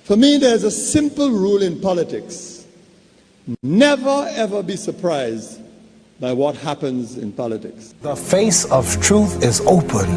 For me, there's a simple rule in politics. Never ever be surprised by what happens in politics. The face of truth is open.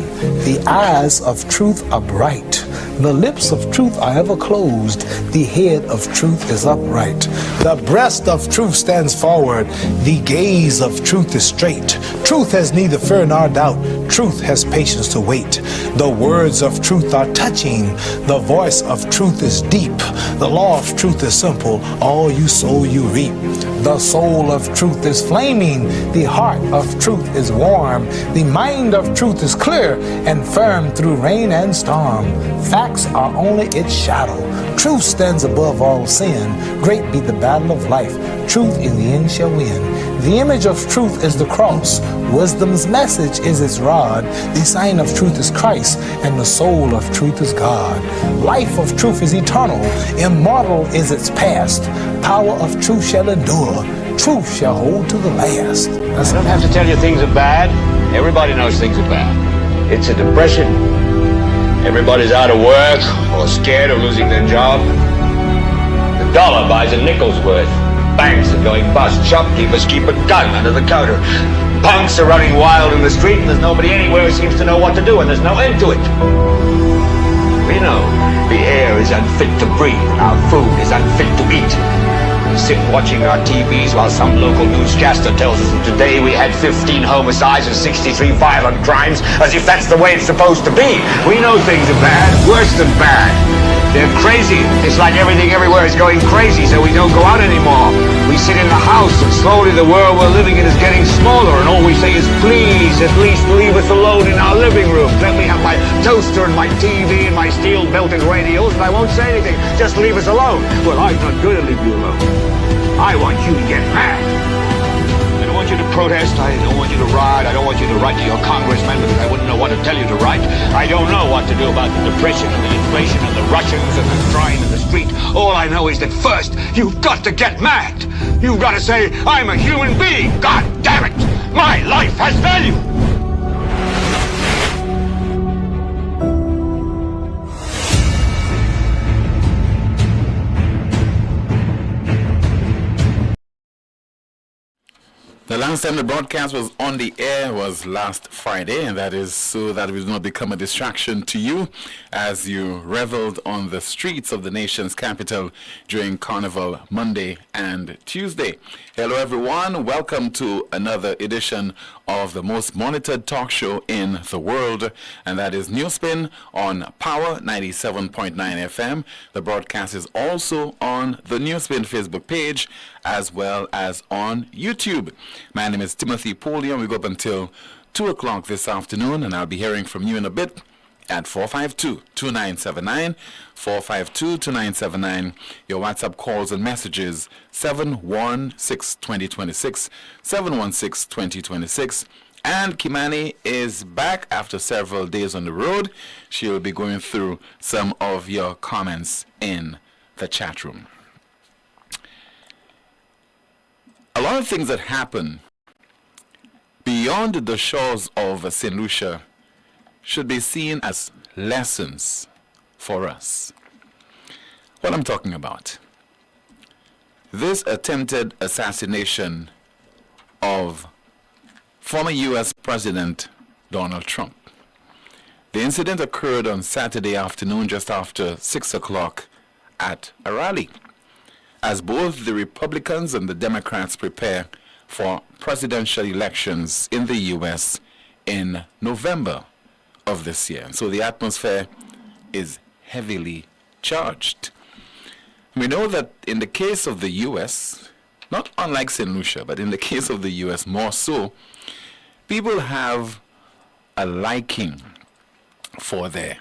The eyes of truth are bright. The lips of truth are ever closed. The head of truth is upright. The breast of truth stands forward. The gaze of truth is straight. Truth has neither fear nor doubt. Truth has patience to wait. The words of truth are touching. The voice of truth is deep. The law of truth is simple. All you sow, you reap. The soul of truth is flaming. The heart of truth is warm. The mind of truth is clear and firm through rain and storm. Facts are only its shadow. Truth stands above all sin. Great be the battle of life. Truth in the end shall win. The image of truth is the cross. Wisdom's message is its rod. The sign of truth is Christ, and the soul of truth is God. Life of truth is eternal. Immortal is its past. Power of truth shall endure. Truth shall hold to the last. I don't have to tell you things are bad. Everybody knows things are bad. It's a depression. Everybody's out of work or scared of losing their job. The dollar buys a nickel's worth. Banks are going bust. Shopkeepers keep a gun under the counter. Punks are running wild in the street, and there's nobody anywhere who seems to know what to do, and there's no end to it. We know the air is unfit to breathe, and our food is unfit to eat. We sit watching our TVs while some local newscaster tells us that today we had 15 homicides and 63 violent crimes, as if that's the way it's supposed to be. We know things are bad, worse than bad. They're crazy. It's like everything everywhere is going crazy, so we don't go out anymore. We sit in the house, and slowly the world we're living in is getting smaller, and all we say is, please, at least leave us alone in our living room. Let me have my toaster and my TV and my steel-belted radios, and I won't say anything. Just leave us alone. Well, I'm not going to leave you alone. I want you to get mad. I don't want you to protest. I don't want you to riot. I don't want you to write to your congressman because I wouldn't know what to tell you to write. I don't know what to do about the depression and the inflation and the Russians and the crime in the street. All I know is that first, you've got to get mad. You've got to say, I'm a human being. God damn it. My life has value. The last time the broadcast was on the air was last Friday, and that is so that it will not become a distraction to you as you reveled on the streets of the nation's capital during Carnival Monday and Tuesday. Hello everyone, welcome to another edition of the most monitored talk show in the world, and that is Newspin on Power 97.9 FM. The broadcast is also on the Newspin Facebook page as well as on YouTube. My name is Timothy Poleon. We go up until 2 o'clock this afternoon, and I'll be hearing from you in a bit at 452-2979, 452-2979. Your WhatsApp calls and messages, 716-2026, 716-2026. And Kimani is back after several days on the road. She'll be going through some of your comments in the chat room. A lot of things that happen beyond the shores of St. Lucia should be seen as lessons for us. What I'm talking about, this attempted assassination of former U.S. President Donald Trump. The incident occurred on Saturday afternoon just after 6 o'clock at a rally, as both the Republicans and the Democrats prepare for presidential elections in the U.S. in November of this year. So the atmosphere is heavily charged. We know that in the case of the U.S., not unlike St. Lucia, but in the case of the U.S. more so, people have a liking for their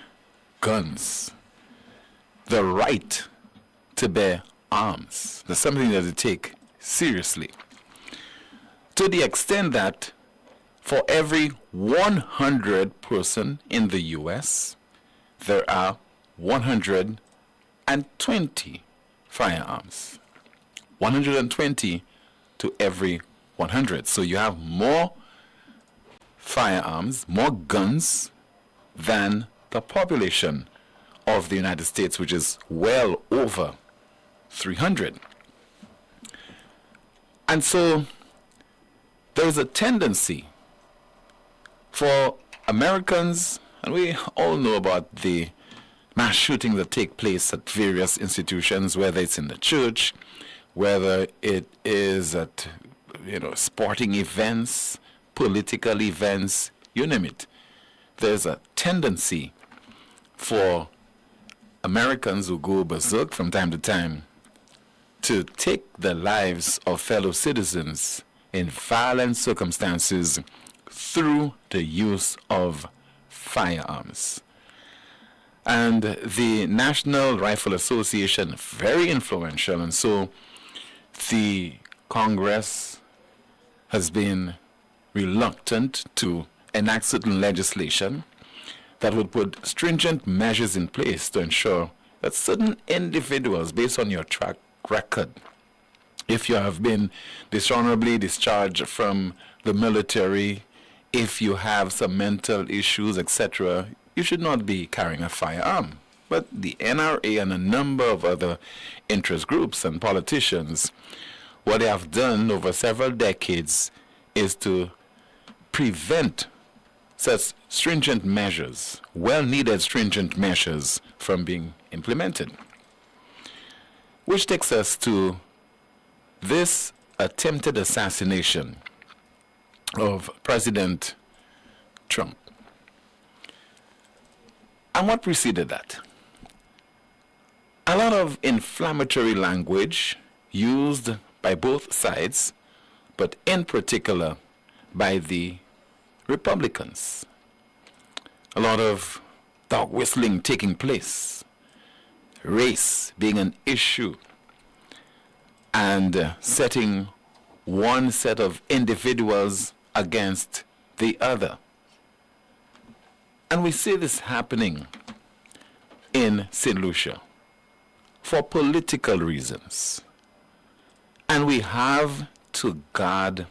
guns, the right to bear arms. That's something that they take seriously, to the extent that for every 100 person in the U.S., there are 120 firearms. 120 to every 100. So you have more firearms, more guns than the population of the United States, which is well over 300. And so there is a tendency for Americans, and we all know about the mass shootings that take place at various institutions, whether it's in the church, whether it is at sporting events, political events, you name it. There's a tendency for Americans who go berserk from time to time to take the lives of fellow citizens in violent circumstances through the use of firearms. And the National Rifle Association, very influential, and so the Congress has been reluctant to enact certain legislation that would put stringent measures in place to ensure that certain individuals, based on your track record, if you have been dishonorably discharged from the military, if you have some mental issues, etc., you should not be carrying a firearm. But the NRA and a number of other interest groups and politicians, what they have done over several decades is to prevent such stringent measures, well-needed stringent measures, from being implemented. Which takes us to this attempted assassination of President Trump. And what preceded that? A lot of inflammatory language used by both sides, but in particular by the Republicans. A lot of dog whistling taking place, race being an issue, and setting one set of individuals against the other. And we see this happening in St. Lucia for political reasons. And we have to guard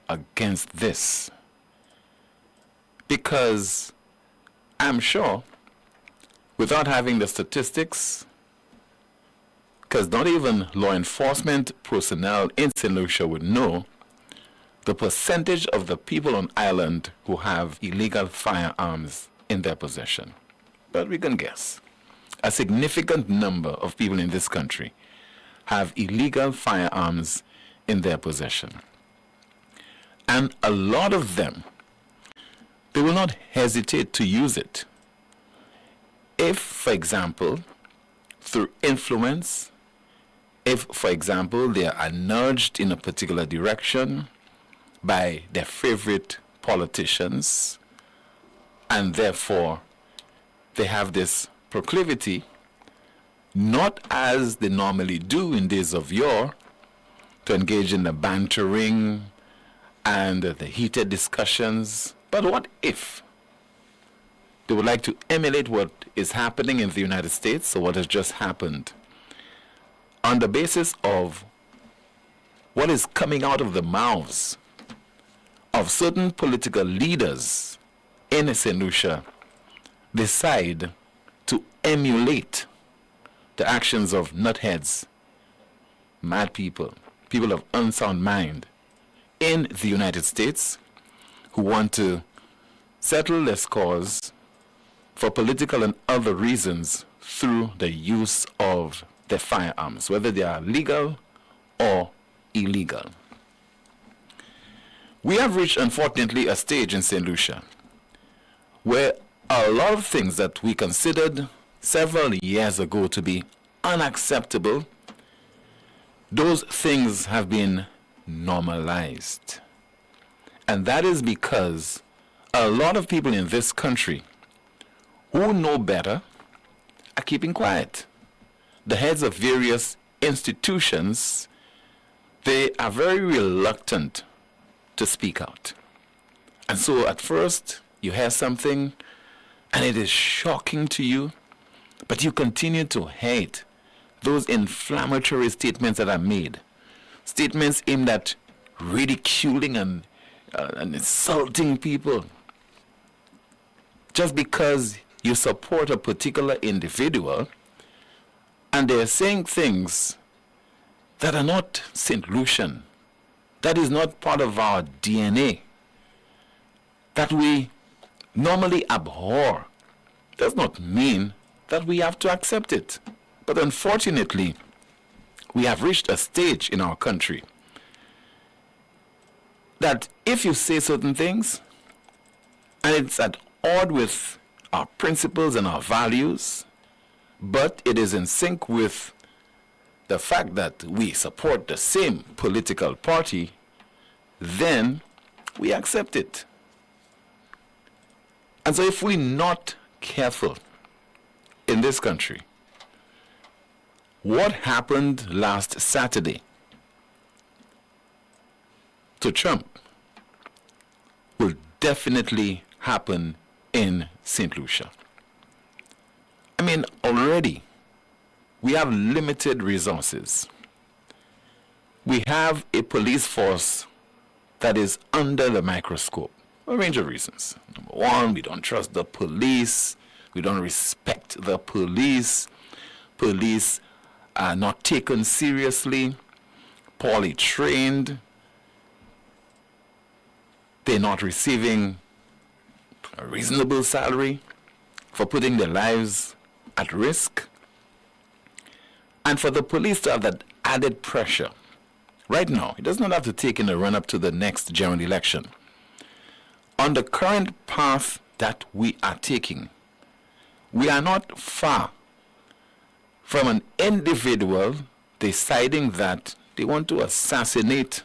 against this, because I'm sure, without having the statistics, because not even law enforcement personnel in St. Lucia would know the percentage of the people on island who have illegal firearms in their possession. But we can guess. A significant number of people in this country have illegal firearms in their possession. And a lot of them, they will not hesitate to use it. If, for example, through influence, if, for example, they are nudged in a particular direction by their favorite politicians, and therefore they have this proclivity, not as they normally do in days of yore, to engage in the bantering and the heated discussions. But what if they would like to emulate what is happening in the United States, or what has just happened, on the basis of what is coming out of the mouths of certain political leaders in St. Lucia, decide to emulate the actions of nutheads, mad people, people of unsound mind in the United States, who want to settle their scores for political and other reasons through the use of their firearms, whether they are legal or illegal. We have reached, unfortunately, a stage in St. Lucia where a lot of things that we considered several years ago to be unacceptable, those things have been normalized. And that is because a lot of people in this country who know better are keeping quiet. The heads of various institutions, they are very reluctant to speak out. And so at first, you hear something and it is shocking to you, but you continue to hate those inflammatory statements that are made. Statements aimed at ridiculing and insulting people, just because you support a particular individual and they're saying things that are not St. Lucian, that is not part of our DNA, that we normally abhor, does not mean that we have to accept it. But unfortunately, we have reached a stage in our country that if you say certain things and it's at odds with our principles and our values, but it is in sync with the fact that we support the same political party, then we accept it. And so if we're not careful in this country, what happened last Saturday to Trump will definitely happen in St. Lucia. I mean, already we have limited resources. We have a police force that is under the microscope. A range of reasons. Number one, we don't trust the police. We don't respect the police. Police are not taken seriously, poorly trained. They're not receiving a reasonable salary for putting their lives at risk. And for the police to have that added pressure, right now, it does not have to take in a run-up to the next general election. On the current path that we are taking, we are not far from an individual deciding that they want to assassinate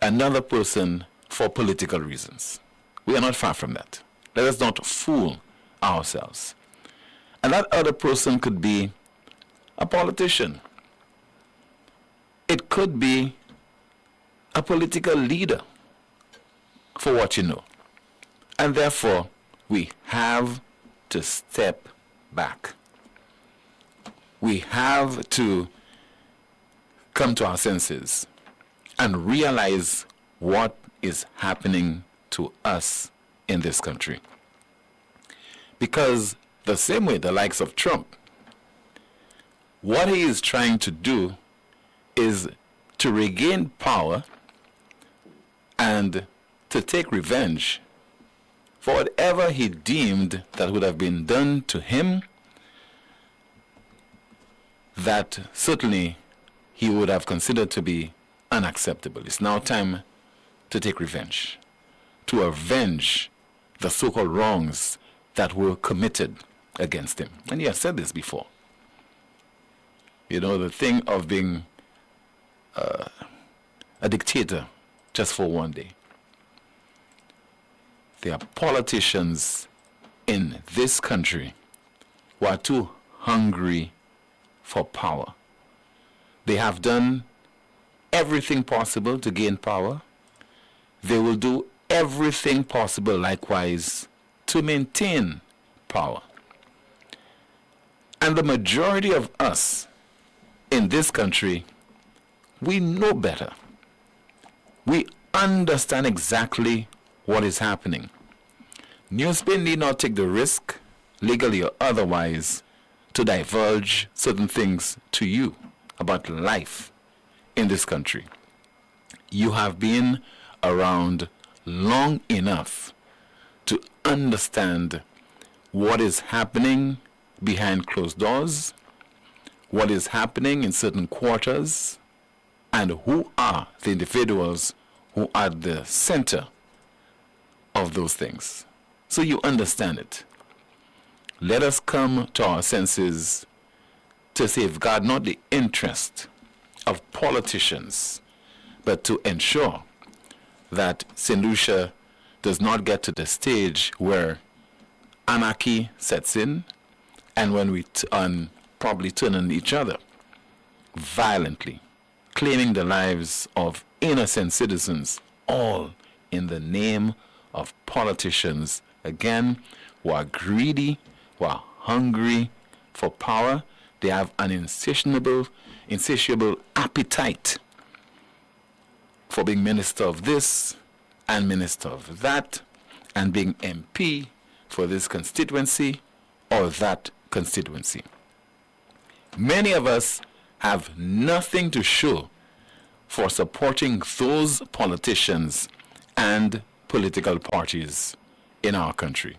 another person for political reasons. We are not far from that. Let us not fool ourselves. And that other person could be a politician. It could be a political leader, for what you know. And therefore, we have to step back. We have to come to our senses and realize what is happening to us in this country. Because the same way the likes of Trump, what he is trying to do is to regain power and to take revenge for whatever he deemed that would have been done to him, that certainly he would have considered to be unacceptable. It's now time to take revenge, to avenge the so-called wrongs that were committed against him. And he has said this before. You know, the thing of being a dictator just for one day. There are politicians in this country who are too hungry for power. They have done everything possible to gain power. They will do everything possible likewise to maintain power. And the majority of us in this country, we know better. We understand exactly what is happening. Newspin need not take the risk, legally or otherwise, to divulge certain things to you about life in this country. You have been around long enough to understand what is happening behind closed doors, what is happening in certain quarters, and who are the individuals who are at the center of those things. So you understand it. Let us come to our senses to safeguard not the interest of politicians, but to ensure that St. Lucia does not get to the stage where anarchy sets in, and when we probably turn on each other violently, claiming the lives of innocent citizens, all in the name of politicians, again, who are greedy, who are hungry for power. They have an insatiable appetite for being minister of this and minister of that, and being MP for this constituency or that constituency. Many of us have nothing to show for supporting those politicians and political parties in our country.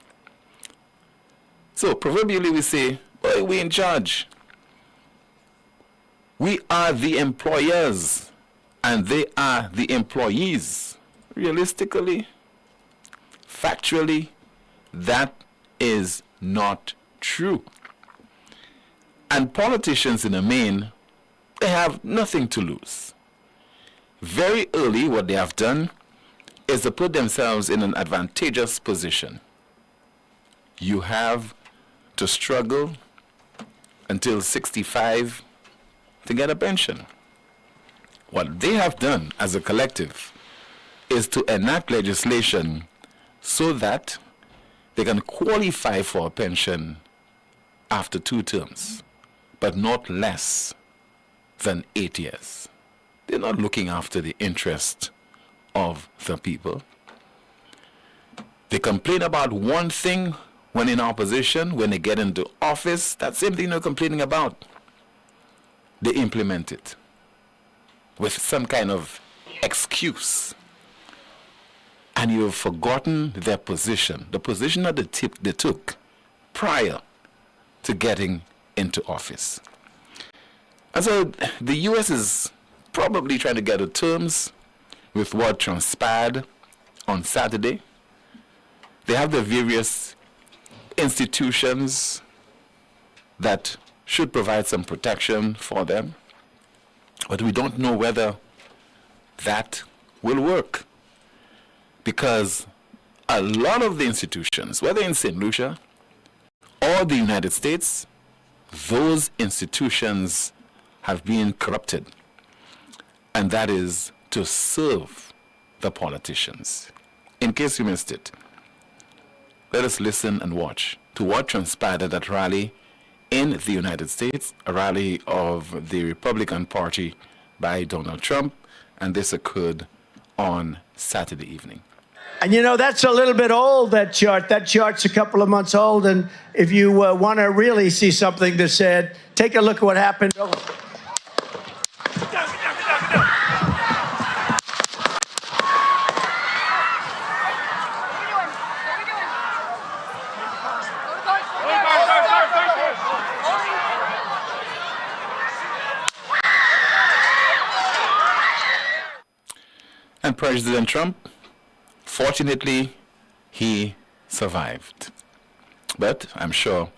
So proverbially we say, well, we're in charge. We are the employers and they are the employees. Realistically, factually, that is not true. And politicians in the main, they have nothing to lose. Very early, what they have done is to put themselves in an advantageous position. You have to struggle until 65 to get a pension. What they have done as a collective is to enact legislation so that they can qualify for a pension after 2 terms, but not less than 8 years. They're not looking after the interest of the people. They complain about one thing when in opposition. When they get into office, that same thing they're complaining about, they implement it with some kind of excuse. And you've forgotten their position, the position that they took prior to getting into office. And so the U.S. is probably trying to get to terms with what transpired on Saturday. They have the various institutions that should provide some protection for them, but we don't know whether that will work, because a lot of the institutions, whether in St. Lucia or the United States, those institutions have been corrupted, and that is to serve the politicians. In case you missed it, let us listen and watch to what transpired at that rally in the United States, a rally of the Republican Party by Donald Trump, and this occurred on Saturday evening. And you know, that's a little bit old, that chart. That chart's a couple of months old, and if you want to really see something that's said, take a look at what happened. And President Trump, fortunately, he survived. But I'm sure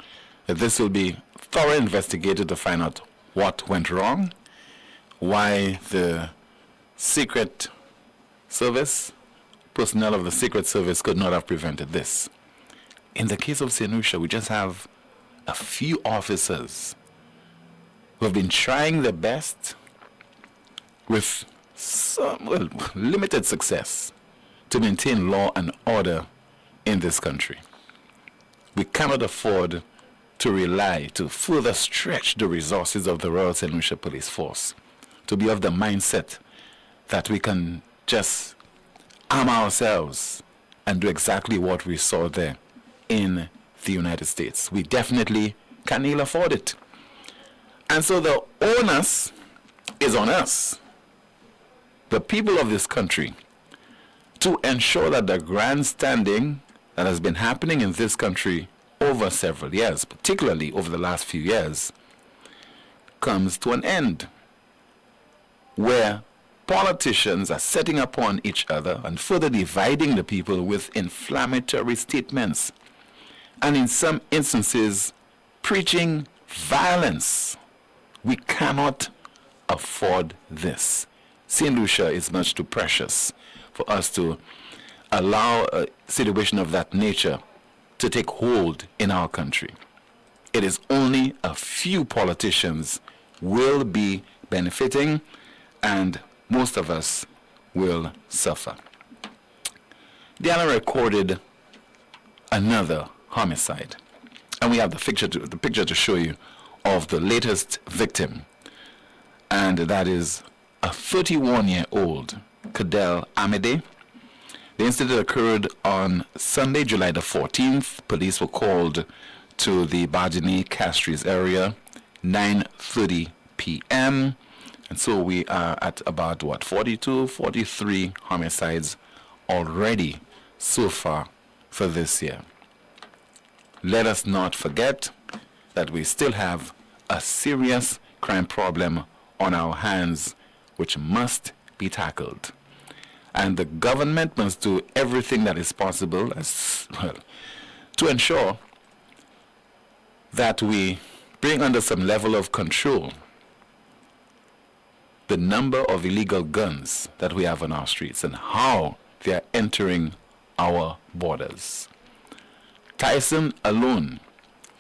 that this will be thoroughly investigated to find out what went wrong, why the Secret Service, personnel of the Secret Service could not have prevented this. In the case of St. Lucia, we just have a few officers who have been trying their best with some, well, limited success to maintain law and order in this country. We cannot afford to rely, to further stretch the resources of the Royal St. Lucia Police Force, to be of the mindset that we can just arm ourselves and do exactly what we saw there in the United States. We definitely can't ill afford it. And so the onus is on us, the people of this country, to ensure that the grandstanding that has been happening in this country over several years, particularly over the last few years, comes to an end, where politicians are setting upon each other and further dividing the people with inflammatory statements, and in some instances, preaching violence. We cannot afford this. St. Lucia is much too precious for us to allow a situation of that nature to take hold in our country. It is only a few politicians will be benefiting, and most of us will suffer. Diana recorded another homicide, and we have the picture to show you of the latest victim, and that is a 31-year-old Cadell Amede. The incident occurred on Sunday, July the 14th. Police were called to the Bajini Castries area, 9:30 p.m. And so we are at about, 42, 43 homicides already so far for this year. Let us not forget that we still have a serious crime problem on our hands which must be tackled. And the government must do everything that is possible as well to ensure that we bring under some level of control the number of illegal guns that we have on our streets and how they are entering our borders. Tyson alone,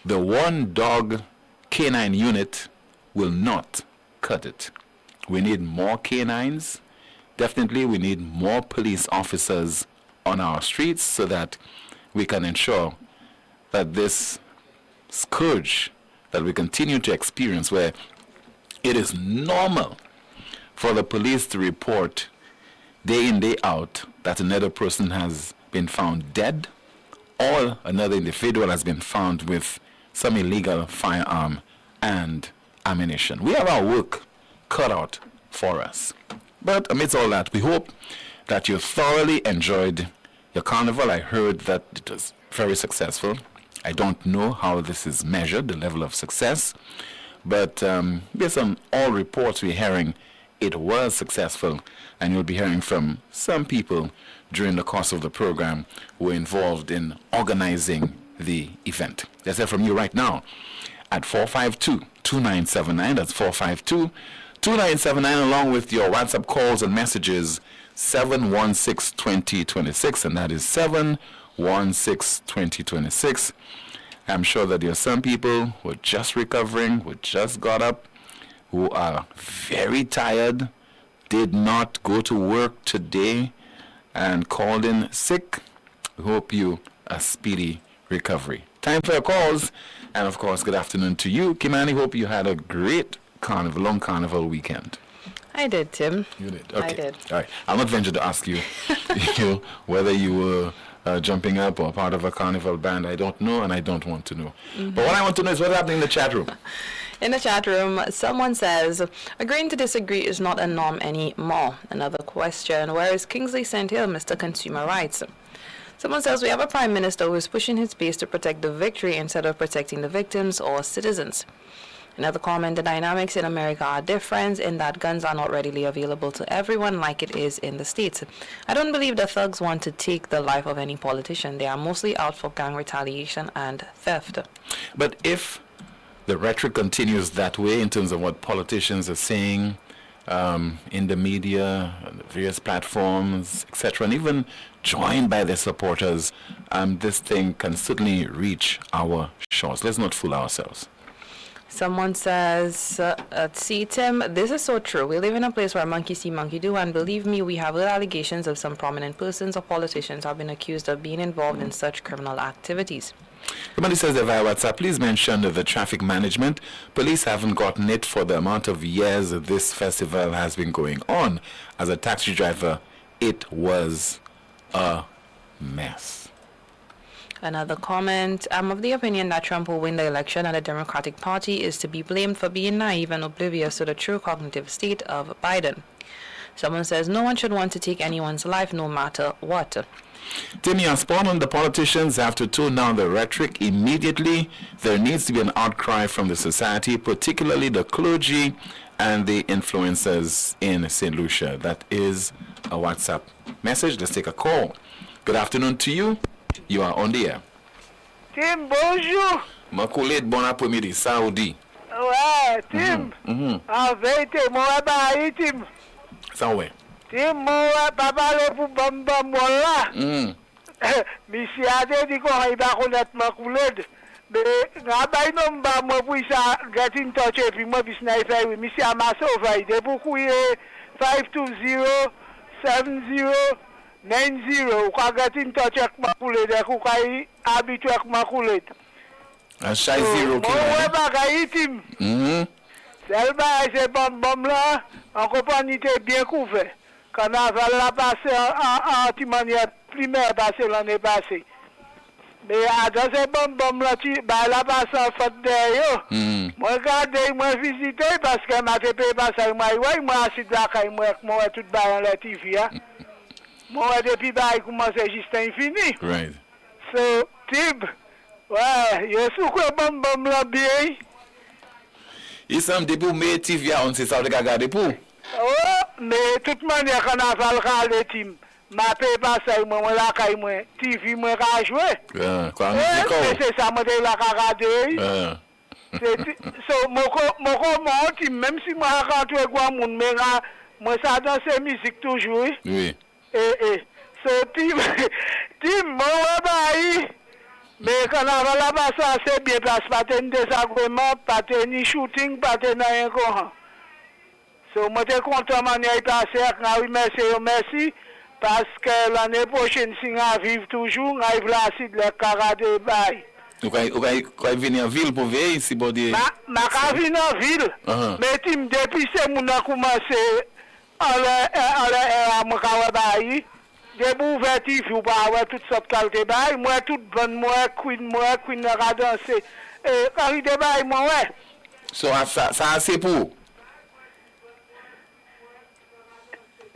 the one dog canine unit, will not cut it. We need more canines. Definitely we need more police officers on our streets so that we can ensure that this scourge that we continue to experience, where it is normal for the police to report day in, day out that another person has been found dead or another individual has been found with some illegal firearm and ammunition. We have our work cut out for us. But amidst all that, we hope that you thoroughly enjoyed your carnival. I heard that it was very successful. I don't know how this is measured, the level of success, but based on all reports we're hearing, it was successful, and you'll be hearing from some people during the course of the program who were involved in organizing the event. Let's hear from you right now at 452-2979. That's 452-2979, along with your WhatsApp calls and messages, 716-2026, and that is 716-2026. I'm sure that there are some people who are just recovering, who just got up, who are very tired, did not go to work today, and called in sick. We hope you a speedy recovery. Time for your calls, and of course, good afternoon to you. Kimani, hope you had a great carnival, long carnival weekend. I did, Tim. You did? Okay. I did. All right. I'll not venture to ask you, whether you were jumping up or part of a carnival band. I don't know, and I don't want to know. But what I want to know is what's happening in the chat room. In the chat room, someone says, agreeing to disagree is not a norm anymore. Another question, where is Kingsley St. Hill, Mr. Consumer Rights? Someone says, we have a prime minister who is pushing his base to protect the victory instead of protecting the victims or citizens. Another comment, the dynamics in America are different in that guns are not readily available to everyone like it is in the States. I don't believe the thugs want to take the life of any politician. They are mostly out for gang retaliation and theft. But if the rhetoric continues that way in terms of what politicians are saying in the media, on the various platforms, etc., and even joined by their supporters, this thing can certainly reach our shores. Let's not fool ourselves. Someone says, see, Tim, this is so true. We live in a place where monkey see, monkey do, and believe me, we have real allegations of some prominent persons or politicians have been accused of being involved in such criminal activities. Somebody says that via WhatsApp, please mention the traffic management. Police haven't gotten it for the amount of years this festival has been going on. As a taxi driver, it was a mess. Another comment, I'm of the opinion that Trump will win the election and the Democratic Party is to be blamed for being naive and oblivious to the true cognitive state of Biden. Someone says, no one should want to take anyone's life no matter what. Timmy, on spot on, the politicians have to tone down the rhetoric immediately. There needs to be an outcry from the society, particularly the clergy and the influencers in St. Lucia. That is a WhatsApp message. Let's take a call. Good afternoon to you. You are on the air. Tim, bonjour. Makulet, bon après-midi, Saoudi. Ouais, Tim. En vérité, moi, Tim. Ça ouais. Tim, moi, pas parler pour bam voilà. Monsieur a dit qu'on il va connaître Makulet. Mais, n'abay non ba moi pour ça, get in touch puis moi puis sniper oui, monsieur a ma sauvé de beaucoup 5207090 ou ka get in touch avec Makulet de ko kai habitué avec Makulet. Un shy zero qui ouais bagay Tim. Selba c'est bam là en compagnie bien couvert. Carnaval l'a passé en manière primaire passé l'année passée. Mais dans ces bonbons là, la passé en fait d'ailleurs. Moi, regardez, moi visité parce que ma TP passe moi assis là, moi tout bas en la TV. Moi, depuis bah, il commence juste infini. Right. So, Tib, ouais, il y a sous quoi bonbons là bien. Il semble que pour mes TV, on sait ça, on regarde pour. Oh, mais toute manière, Carnaval, le team. Ma paix passe moi la caille moi TV moi ka jouer Quoi c'est ça moi la regarder so mon team même si moi rentre quoi monde mais moi ça danser musique toujours oui so team moi baï mais quand on va là-bas ça c'est bien place pas de désagrément pas de ni shooting pas de rien quoi so moi t'es content manière passer oui merci parce que l'année prochaine, si on vit toujours, on va vivre la carade de bail. Vous allez venir en ville pour veiller si vous dites. Je vais venir en ville. Mais depuis que on a commencé à me bail, depuis ouverture, vous avez toutes sortes de qualités bail. Moi, toute bonne, moi, queen, à danser. Quand il bail, moi, ouais. So, ça c'est pour.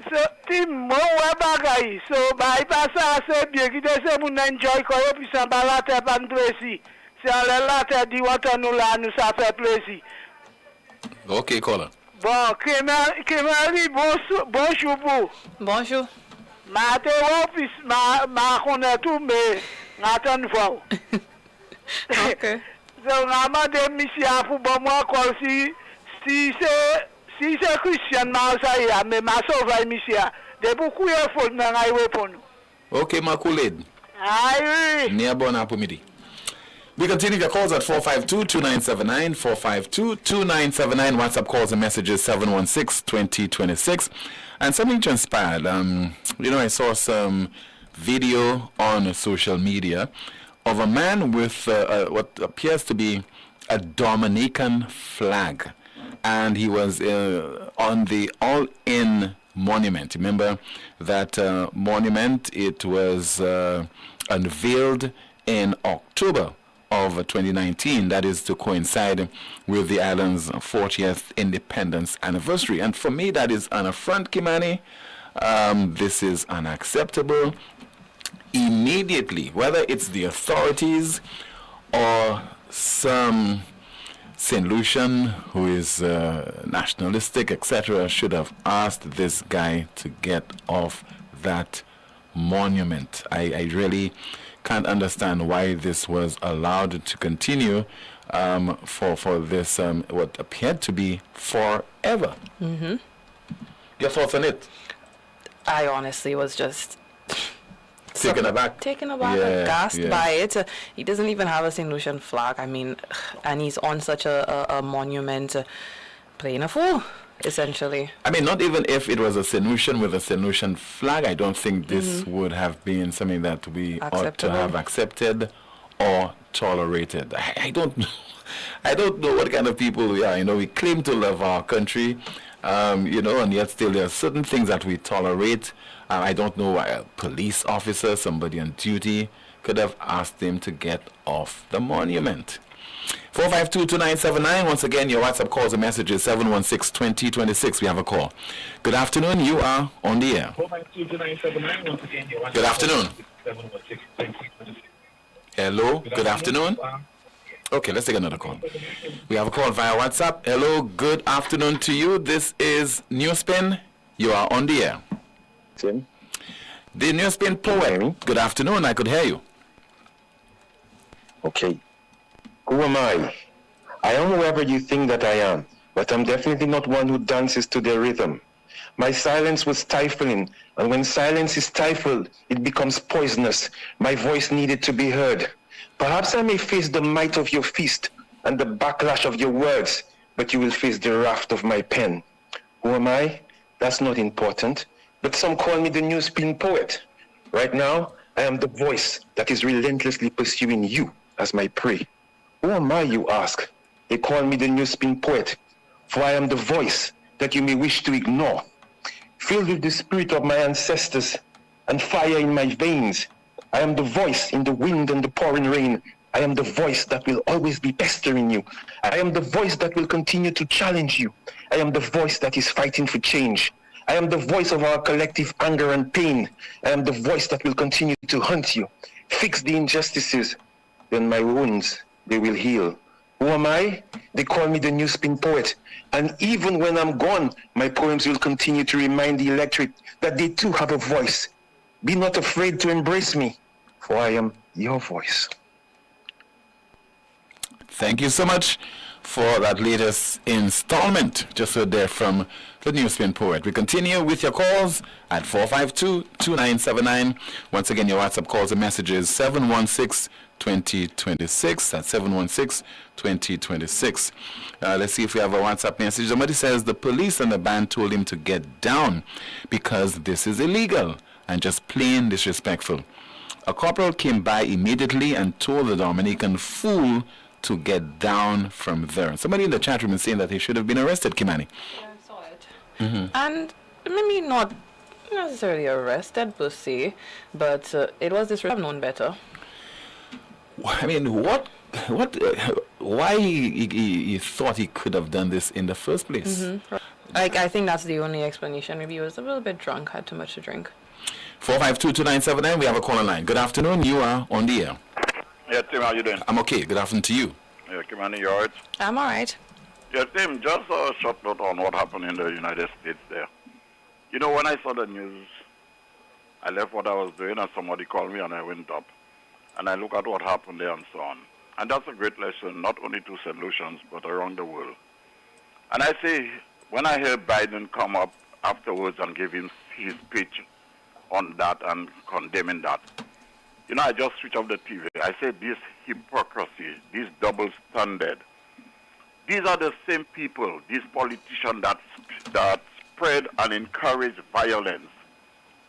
So, team, moi, bagay. So, bah, il passe assez bien. Qui c'est mon enjoy quoi, puis ça va la terre pas plaisir. C'est en la terre dit, nous là, nous ça fait plaisir. Ok, Colin. Bon, Kémali, bonjour pour. Bonjour. Ma terre, puis ma connaît tout, mais attends une fois. Ok. So, on m'a demandé, monsieur, pour moi, si c'est Christian, ça y est, mais ma sauve, monsieur, de beaucoup de fois, je vais répondre. Ok, ma collègue. Aïe, Near bon après-midi. We continue your calls at 452-2979, 452-2979, WhatsApp calls and messages 716-2026. And something transpired. I saw some video on social media of a man with what appears to be a Dominican flag. And he was on the All-In Monument. Remember that monument? It was unveiled in October of 2019. That is to coincide with the island's 40th independence anniversary. And for me, that is an affront, Kimani. This is unacceptable. Immediately, whether it's the authorities or some St. Lucian, who is nationalistic, etc., should have asked this guy to get off that monument. I really can't understand why this was allowed to continue for this, what appeared to be forever. Mm-hmm. Your thoughts on it? I honestly was just taken aback, aghast by it. He doesn't even have a St. Lucian flag. I mean, and he's on such a monument, playing a fool, essentially. I mean, not even if it was a St. Lucian with a St. Lucian flag, I don't think this would have been something that we ought to have accepted or tolerated. I don't know. I don't know what kind of people we are. We claim to love our country, and yet still there are certain things that we tolerate. I don't know why a police officer, somebody on duty, could have asked him to get off the monument. 452-2979. Once again, your WhatsApp calls and messages 716-2026. We have a call. Good afternoon. You are on the air. 452-2979. Once again, your WhatsApp. Good afternoon. 716-2026. Hello. Good afternoon. Okay, let's take another call. We have a call via WhatsApp. Hello. Good afternoon to you. This is Newspin. You are on the air. Tim? The Newspin Poet. Good afternoon. I could hear you. Okay. Who am I? I am whoever you think that I am, but I'm definitely not one who dances to their rhythm. My silence was stifling, and when silence is stifled, it becomes poisonous. My voice needed to be heard. Perhaps I may face the might of your fist and the backlash of your words, but you will face the wrath of my pen. Who am I? That's not important, but some call me the Newspin Poet. Right now, I am the voice that is relentlessly pursuing you as my prey. Who am I, you ask? They call me the Newspin Poet, for I am the voice that you may wish to ignore. filled with the spirit of my ancestors and fire in my veins. I am the voice in the wind and the pouring rain. I am the voice that will always be pestering you. I am the voice that will continue to challenge you. I am the voice that is fighting for change. I am the voice of our collective anger and pain. I am the voice that will continue to hunt you. Fix the injustices, then my wounds, they will heal. Who am I? They call me the Newspin poet. And even when I'm gone, my poems will continue to remind the electorate that they too have a voice. Be not afraid to embrace me, for I am your voice. Thank you so much for that latest installment. Just heard there from the Newspin poet. We continue with your calls at 452-2979. Once again, your WhatsApp calls and messages 716-2026. That's 716-2026. Let's see if we have a WhatsApp message. Somebody says the police and the band told him to get down because this is illegal and just plain disrespectful. A corporal came by immediately and told the Dominican fool to get down from there. Somebody in the chat room is saying that he should have been arrested, Kimani. Yeah, I saw it. And maybe not necessarily arrested per se, but it was this. I've known better. I mean, why he thought he could have done this in the first place? Like, I think that's the only explanation. Maybe he was a little bit drunk, had too much to drink. 452-2979, we have a call line. Good afternoon, you are on the air. Yeah, Tim, how you doing? I'm okay. Good afternoon to you. Yeah, Kimani, you alright? I'm alright. Yeah, Tim, just a short note on what happened in the United States there. You know, when I saw the news, I left what I was doing and somebody called me and I went up. And I look at what happened there and so on. And that's a great lesson, not only to St. Lucians, but around the world. And I say, when I hear Biden come up afterwards and give his speech on that and condemning that, you know, I just switch off the TV. I say this hypocrisy, this double standard. These are the same people, these politicians that spread and encourage violence,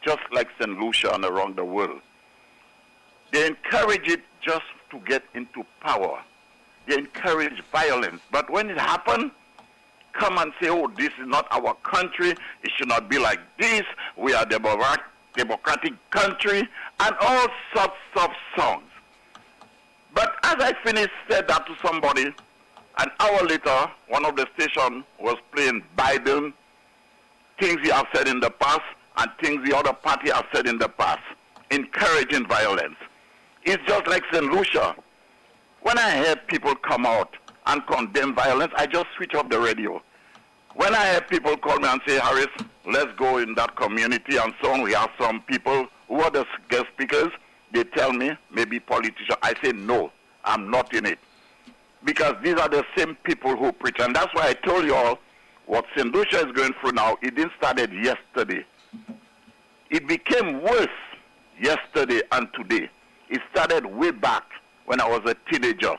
just like St. Lucia and around the world. They encourage it just to get into power. They encourage violence. But when it happens, come and say, oh, this is not our country. It should not be like this. We are democratic country, and all sorts of songs. But as I said that to somebody, an hour later, one of the stations was playing Biden, things he has said in the past, and things the other party has said in the past, encouraging violence. It's just like St. Lucia. When I hear people come out and condemn violence, I just switch off the radio. When I hear people call me and say, Harris, let's go in that community and so on, we have some people who are the guest speakers, they tell me, maybe politicians. I say, no, I'm not in it. Because these are the same people who preach. And that's why I told you all, what St. Lucia is going through now, it didn't start yesterday. It became worse yesterday and today. It started way back when I was a teenager,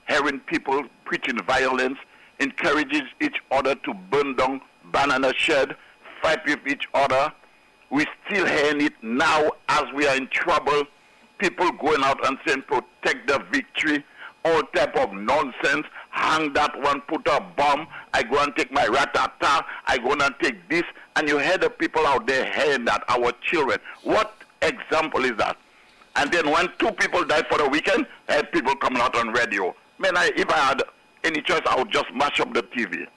hearing people preaching violence, encourages each other to burn down banana shed, fight with each other. We're still hearing it now as we are in trouble. People going out and saying, protect the victory, all type of nonsense, hang that one, put a bomb, I go and take my ratata, I go and take this, and you hear the people out there hearing that, our children. What example is that? And then when two people died for the weekend, I had people coming out on radio. Man, if I had any choice, I would just mash up the TV.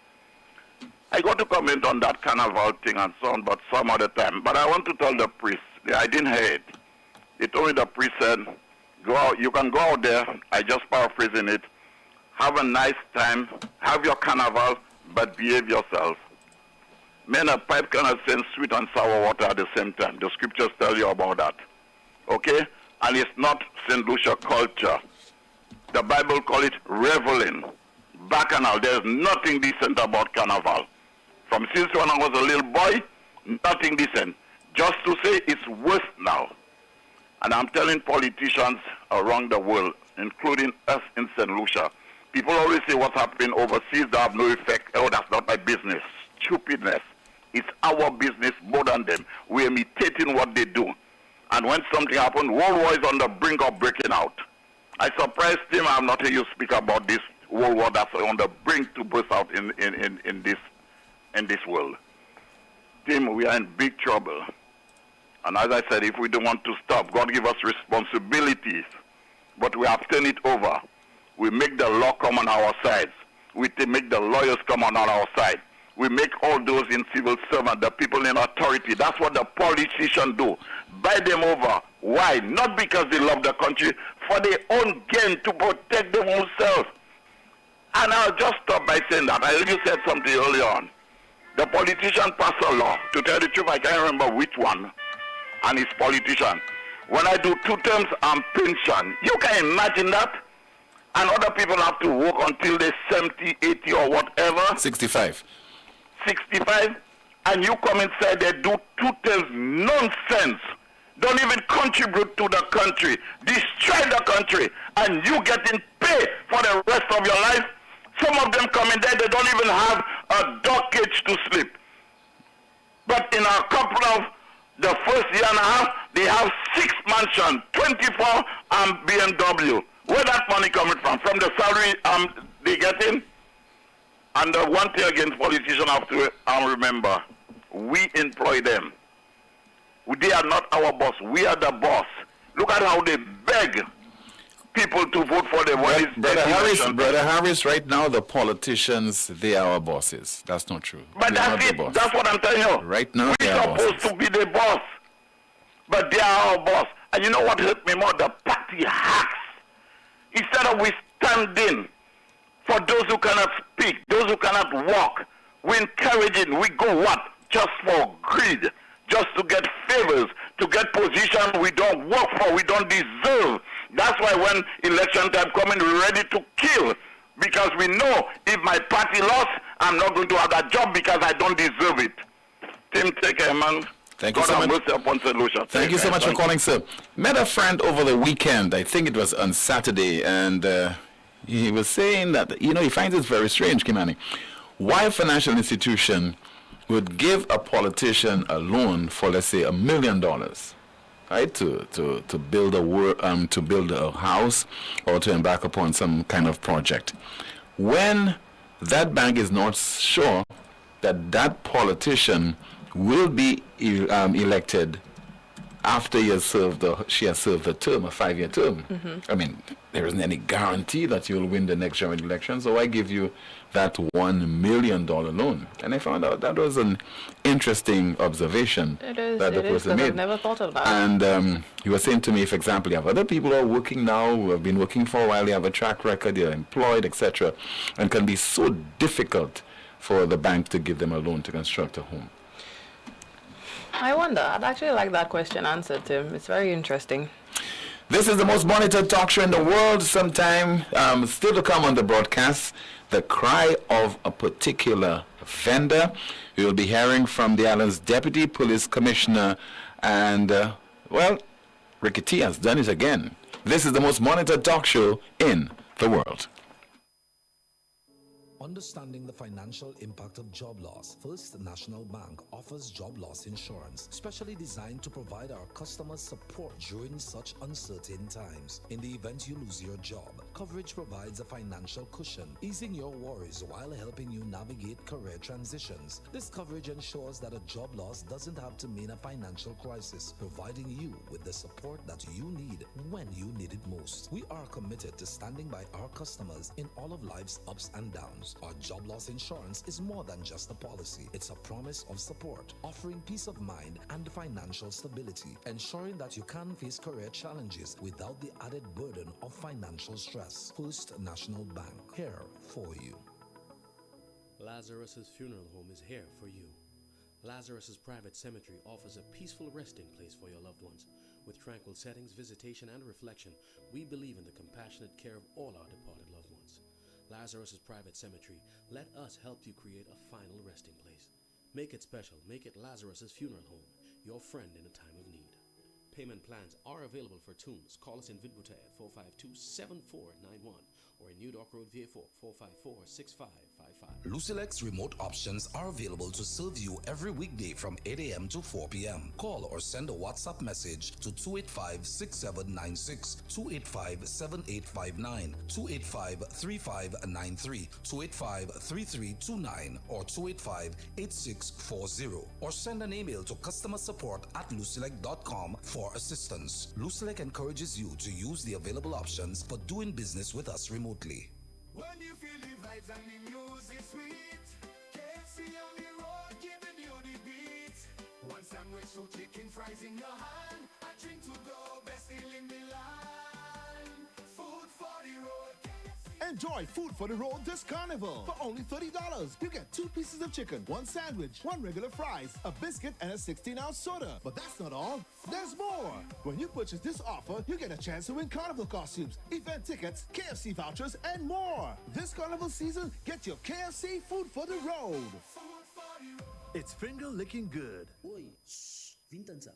I got to comment on that carnival thing and so on, but some other time. But I want to tell the priest, I didn't hear it. They told me the priest said, go out, you can go out there, I just paraphrasing it, have a nice time, have your carnival, but behave yourself. Men, a pipe cannot send sweet and sour water at the same time. The scriptures tell you about that. Okay? And it's not St. Lucia culture. The Bible call it reveling, bacchanal. There's nothing decent about carnival. From since when I was a little boy, nothing decent. Just to say it's worse now. And I'm telling politicians around the world, including us in St. Lucia, people always say what's happening overseas, they have no effect. Oh, that's not my business. Stupidness. It's our business more than them. We're imitating what they do. And when something happens, World War is on the brink of breaking out. I surprised him. I'm not hear you speak about this World War that's on the brink to burst out in this world. Tim, we are in big trouble. And as I said, if we don't want to stop, God give us responsibilities. But we have turned it over. We make the law come on our side. We make the lawyers come on our side. We make all those in civil servant, the people in authority. That's what the politicians do. Buy them over. Why? Not because they love the country, for their own gain, to protect them own self. And I'll just stop by saying that. I already said something earlier on. The politician passed a law. To tell the truth, I can't remember which one. And it's politician. When I do 2 terms and pension, you can imagine that? And other people have to work until they're 70, 80 or whatever. 65. 65, and you come inside there, do 2 terms nonsense. Don't even contribute to the country. Destroy the country, and you getting paid for the rest of your life. Some of them come in there, they don't even have a dog cage to sleep. But in a couple of the first year and a half, they have 6 mansions, 24 BMW. Where that money coming from? From the salary they getting? And the one thing against politicians have to remember, we employ them. They are not our boss. We are the boss. Look at how they beg people to vote for them. Brother Harris, right now the politicians, they are our bosses. That's not true. But that's it. That's what I'm telling you. Right now We're supposed to be the boss. But they are our boss. And you know what hurt me more? The party hacks. Instead of we standing for those who cannot speak, those who cannot walk, we encouraging, we go what? Just for greed, just to get favors, to get position we don't work for, we don't deserve. That's why when election time coming, we're ready to kill. Because we know if my party lost, I'm not going to have that job because I don't deserve it. Tim, take care, man. Thank you so much. Lucia. Thank you so much for calling, sir. Met a friend over the weekend, I think it was on Saturday, and he was saying that, he finds it very strange, Kimani, why a financial institution would give a politician a loan for, let's say, $1 million, right, to build a house or to embark upon some kind of project, when that bank is not sure that that politician will be elected after she has served a term, a 5-year term. Mm-hmm. I mean, there isn't any guarantee that you'll win the next general election, so I give you that $1 million loan. And I found out that was an interesting observation that the person made. I've never thought of that. And he was saying to me, for example, you have other people who are working now, who have been working for a while, they have a track record, they're employed, etc., and can be so difficult for the bank to give them a loan to construct a home. I wonder. I'd actually like that question answered, Tim. It's very interesting. This is the most monitored talk show in the world. Sometime still to come on the broadcast, the cry of a particular vendor. We will be hearing from the island's Deputy Police Commissioner, and, Ricky T has done it again. This is the most monitored talk show in the world. Understanding the financial impact of job loss, First National Bank offers job loss insurance, specially designed to provide our customers support during such uncertain times. In the event you lose your job, coverage provides a financial cushion, easing your worries while helping you navigate career transitions. This coverage ensures that a job loss doesn't have to mean a financial crisis, providing you with the support that you need when you need it most. We are committed to standing by our customers in all of life's ups and downs. Our job loss insurance is more than just a policy. It's a promise of support, offering peace of mind and financial stability, ensuring that you can face career challenges without the added burden of financial stress. First National Bank, here for you. Lazarus's funeral home is here for you. Lazarus's private cemetery offers a peaceful resting place for your loved ones. With tranquil settings, visitation, and reflection, we believe in the compassionate care of all our departed loved ones. Lazarus's private cemetery, let us help you create a final resting place. Make it special. Make it Lazarus's funeral home, your friend in a time of need. Payment plans are available for tunes. Call us in Vidbute at 452-7491 or in New Dock Road, Vieux-Fort, 454-6555. Lucilec's remote options are available to serve you every weekday from 8 a.m. to 4 p.m. Call or send a WhatsApp message to 285-6796, 285-7859, 285-3593, 285-3329, or 285-8640, or send an email to customersupport@lucilec.com for assistance. Lucilec encourages you to use the available options for doing business with us remotely. When you feel the vibes and the music sweet, KFC on the road giving you the beat. One sandwich, so chicken fries in your hand, a drink to go, best deal in the land. Food for the road. Enjoy Food for the Road this carnival. For only $30, you get 2 pieces of chicken, 1 sandwich, 1 regular fries, a biscuit, and a 16-ounce soda. But that's not all. There's more. When you purchase this offer, you get a chance to win carnival costumes, event tickets, KFC vouchers, and more. This carnival season, get your KFC Food for the Road. It's finger licking good. Oi, shh, Vintanza.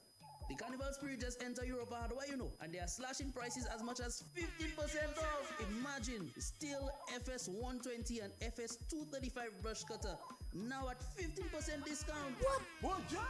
The carnival spirit just enter Europe hardware, you know, and they are slashing prices as much as 15% off. Imagine, still FS 120 and FS 235 brush cutter, now at 15% discount. What? Good job!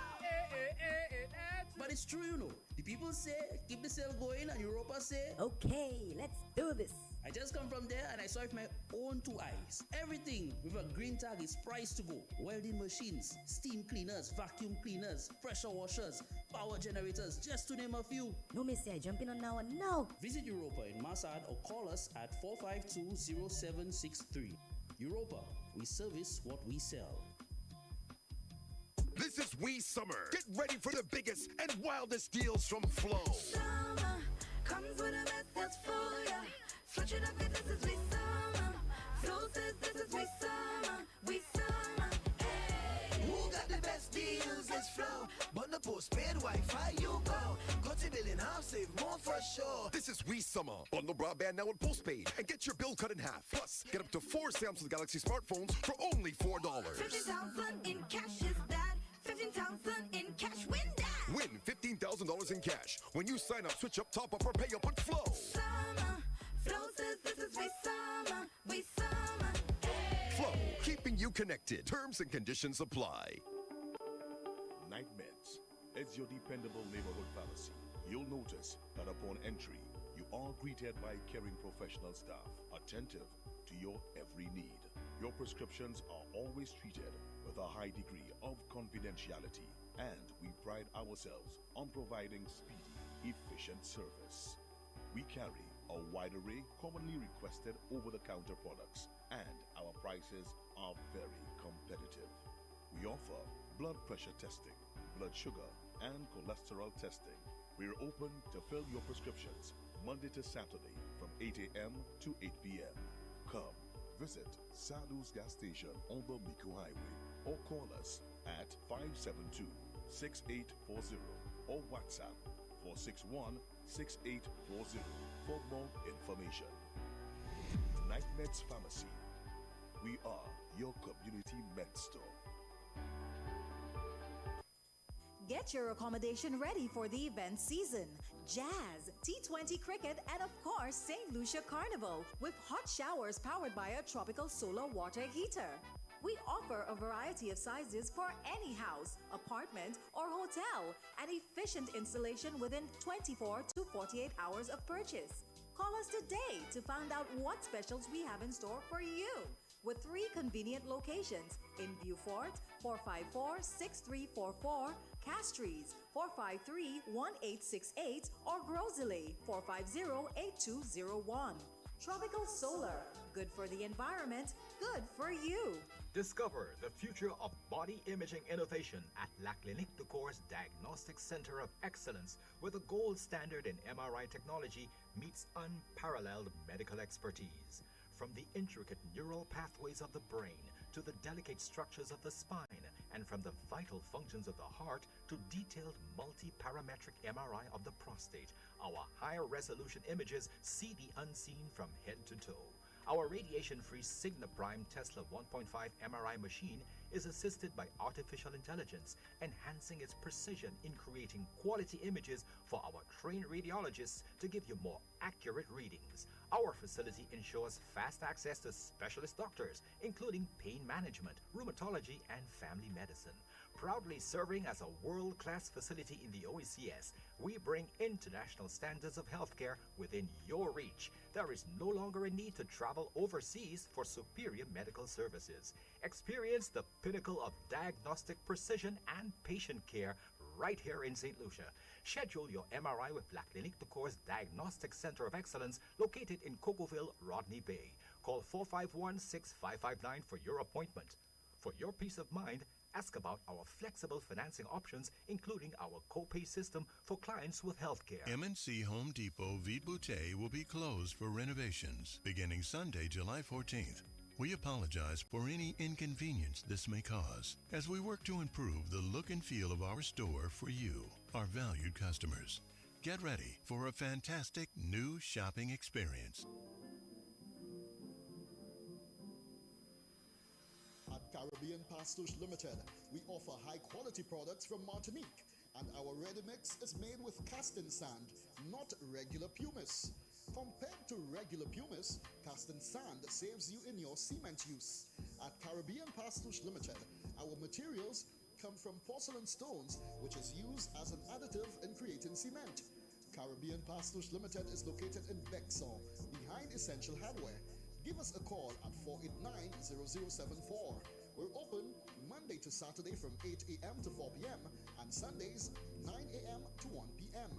But it's true, you know. The people say, keep the sale going, and Europa say, okay, let's do this. I just come from there and I saw it with my own 2 eyes. Everything with a green tag is priced to go. Welding machines, steam cleaners, vacuum cleaners, pressure washers, power generators, just to name a few. No, Missy, I jump in on now and now. Visit Europa in Massad or call us at 452-0763. Europa, we service what we sell. This is We Summer. Get ready for the biggest and wildest deals from Flow. Summer comes with a best that's for ya. Switch it up, this is We Summer. Flow says this is We Summer. We Summer. Hey. Who got the best deals? It's Flow. Bundle postpaid Wi-Fi, you go. Go to billing half, save more for sure. This is We Summer. Bundle broadband now with postpaid and get your bill cut in half. Plus, get up to 4 Samsung Galaxy smartphones for only $4. 50,000 in cash is that. 15,000 in cash, win that. Win $15,000 in cash when you sign up, switch up, top up, or pay up with Flow. Summer, Flow says this is We Summer. We Summer. Hey. Flow, keeping you connected. Terms and conditions apply. Night Meds is your dependable neighborhood pharmacy. You'll notice that upon entry, you are greeted by caring professional staff, attentive to your every need. Your prescriptions are always treated with a high degree of confidentiality, and we pride ourselves on providing speedy, efficient service. We carry a wide array commonly requested over-the-counter products, and our prices are very competitive. We offer blood pressure testing, blood sugar, and cholesterol testing. We're open to fill your prescriptions Monday to Saturday from 8 a.m. to 8 p.m. Come visit Sadu's gas station on the Miku Highway or call us at 572-6840 or WhatsApp 461-6840 for more information. Night Meds Pharmacy. We are your community med store. Get your accommodation ready for the event season. Jazz, T20 cricket, and of course, St. Lucia Carnival with hot showers powered by a tropical solar water heater. We offer a variety of sizes for any house, apartment, or hotel, and efficient installation within 24 to 48 hours of purchase. Call us today to find out what specials we have in store for you. With 3 convenient locations in Beaufort, 454-6344, Castries, 453-1868, or Grosley, 450-8201. Tropical Solar, good for the environment, good for you. Discover the future of body imaging innovation at La Clinique du Corps Diagnostic Center of Excellence, where the gold standard in MRI technology meets unparalleled medical expertise. From the intricate neural pathways of the brain to the delicate structures of the spine, and from the vital functions of the heart to detailed multi-parametric MRI of the prostate, our higher resolution images see the unseen from head to toe. Our radiation-free Signa Prime Tesla 1.5 MRI machine is assisted by artificial intelligence, enhancing its precision in creating quality images for our trained radiologists to give you more accurate readings. Our facility ensures fast access to specialist doctors, including pain management, rheumatology, and family medicine. Proudly serving as a world-class facility in the OECS, we bring international standards of healthcare within your reach. There is no longer a need to travel overseas for superior medical services. Experience the pinnacle of diagnostic precision and patient care right here in St. Lucia. Schedule your MRI with La Clinique de Cour's Diagnostic Center of Excellence located in Cocoville, Rodney Bay. Call 451-6559 for your appointment. For your peace of mind, ask about our flexible financing options, including our co-pay system for clients with healthcare. M&C Home Depot Vide Bouteille will be closed for renovations beginning Sunday, July 14th. We apologize for any inconvenience this may cause as we work to improve the look and feel of our store for you, our valued customers. Get ready for a fantastic new shopping experience. At Caribbean Pastors Limited, we offer high-quality products from Martinique, and our ready mix is made with casting sand, not regular pumice. Compared to regular pumice, casting sand saves you in your cement use. At Caribbean Pastors Limited, our materials come from porcelain stones, which is used as an additive in creating cement. Caribbean Pastors Limited is located in Bexar, behind Essential Hardware. Give us a call at 489-0074. We're open Monday to Saturday from 8 a.m. to 4 p.m. and Sundays 9 a.m. to 1 p.m.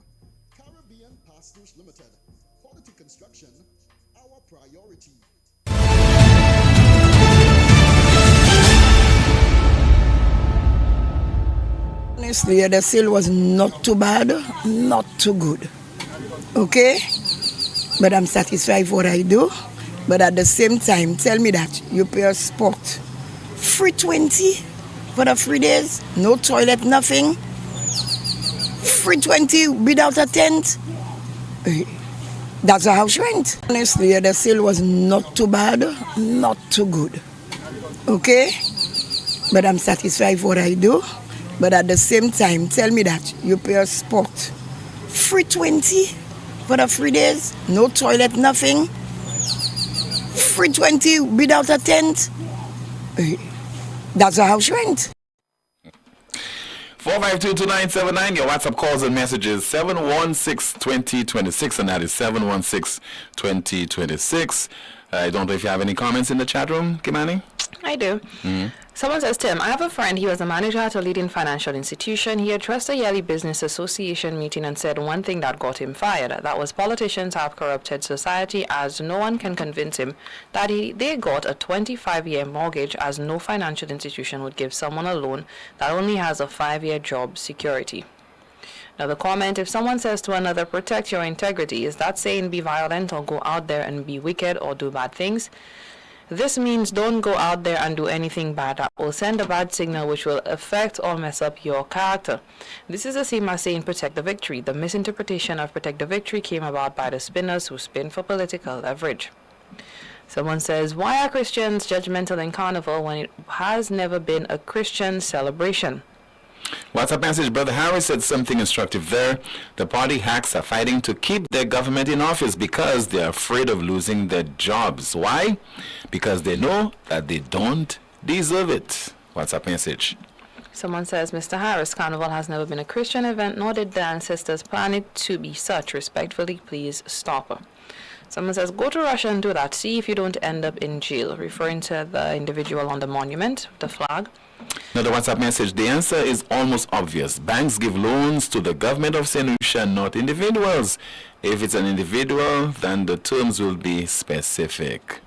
Caribbean Pastors Limited. Quality construction, our priority. Honestly, the sale was not too bad, not too good. Okay? But I'm satisfied with what I do. But at the same time, tell me that you pay a spot. Free 20 for the 3 days, no toilet, nothing. Free 20 without a tent. That's a house rent. Honestly, the sale was not too bad, not too good. Okay? But I'm satisfied with what I do. But at the same time, tell me that you pay a spot. Free 20 for the 3 days, no toilet, nothing. Free 20 without a tent. That's a house rent. 4522979, your WhatsApp calls and messages 716-2026, and that is 716-2026. I don't know if you have any comments in the chat room, Kimani? I do. Someone says, Tim, I have a friend. He was a manager at a leading financial institution. He addressed a yearly business association meeting and said one thing that got him fired. That was politicians have corrupted society, as no one can convince him that they got a 25-year mortgage, as no financial institution would give someone a loan that only has a 5-year job security. Another comment, if someone says to another, protect your integrity, is that saying be violent or go out there and be wicked or do bad things? This means don't go out there and do anything bad that will send a bad signal which will affect or mess up your character. This is the same as saying protect the victory. The misinterpretation of protect the victory came about by the spinners who spin for political leverage. Someone says, why are Christians judgmental in Carnival when it has never been a Christian celebration? WhatsApp message, Brother Harris said something instructive there. The party hacks are fighting to keep their government in office because they are afraid of losing their jobs. Why? Because they know that they don't deserve it. WhatsApp message. Someone says, Mr. Harris, Carnival has never been a Christian event, nor did their ancestors plan it to be such. Respectfully, please stop. Someone says, go to Russia and do that. See if you don't end up in jail, referring to the individual on the monument, the flag. Another WhatsApp message, the answer is almost obvious. Banks give loans to the government of St. Lucia, not individuals. If it's an individual, then the terms will be specific.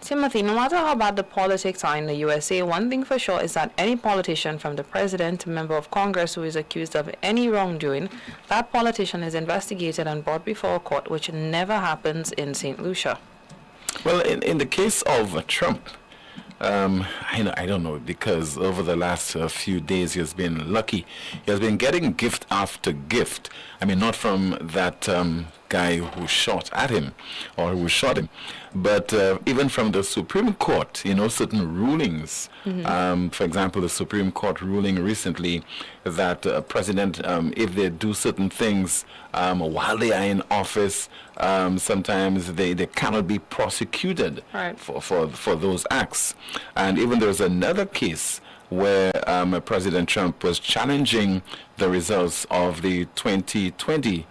Timothy, no matter how bad the politics are in the USA, one thing for sure is that any politician, from the president to member of Congress, who is accused of any wrongdoing, that politician is investigated and brought before a court, which never happens in St. Lucia. Well, in the case of Trump, I don't know, because over the last few days he has been lucky. He has been getting gift after gift. I mean, not from that guy who shot at him or who shot him. But even from the Supreme Court, certain rulings, for example, the Supreme Court ruling recently that president, if they do certain things while they are in office, sometimes they cannot be prosecuted for those acts. And even there's another case where President Trump was challenging the results of the 2020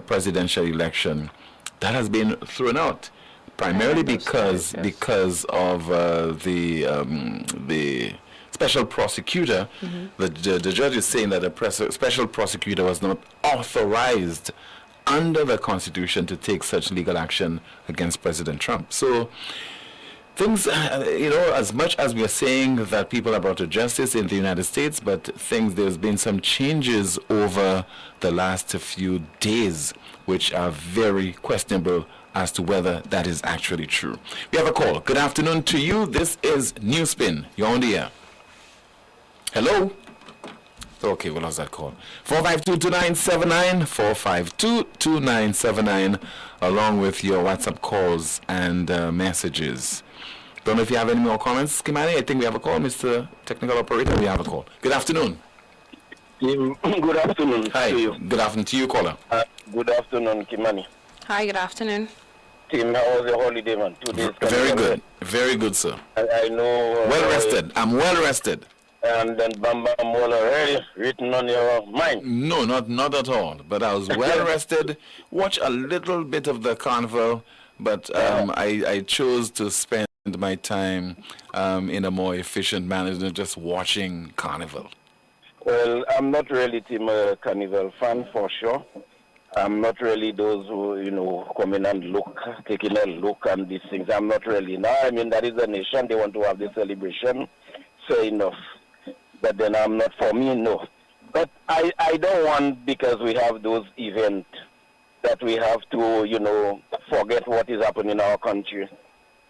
presidential election. That has been thrown out, primarily because of the special prosecutor. The judge is saying that a special prosecutor was not authorized under the Constitution to take such legal action against President Trump. So things, as much as we are saying that people are brought to justice in the United States, but there's been some changes over the last few days, which are very questionable as to whether that is actually true. We have a call. Good afternoon to you. This is Newspin. You're on the air. Hello? Okay, we lost that call. 452-2979, 452-2979, along with your WhatsApp calls and messages. Don't know if you have any more comments, Kimani. I think we have a call, Mr. Technical Operator. We have a call. Good afternoon. Good afternoon. Hi. To you. Good afternoon to you, caller. Good afternoon, Kimani. Hi, good afternoon. Tim, how was your holiday, man? 2 days. Very good. Very good, sir. I know. Well rested. I'm well rested. And then Bam Bam was already written on your mind. No, not at all. But I was well rested. Watch a little bit of the carnival, but I chose to spend my time in a more efficient manner than just watching carnival. Well, I'm not really Team Carnival fan for sure. I'm not really those who, come in and taking a look and these things. I'm not really. No, I mean, that is a nation. They want to have the celebration. Fair enough. But then I'm not for me, no. But I don't want, because we have those events, that we have to, forget what is happening in our country.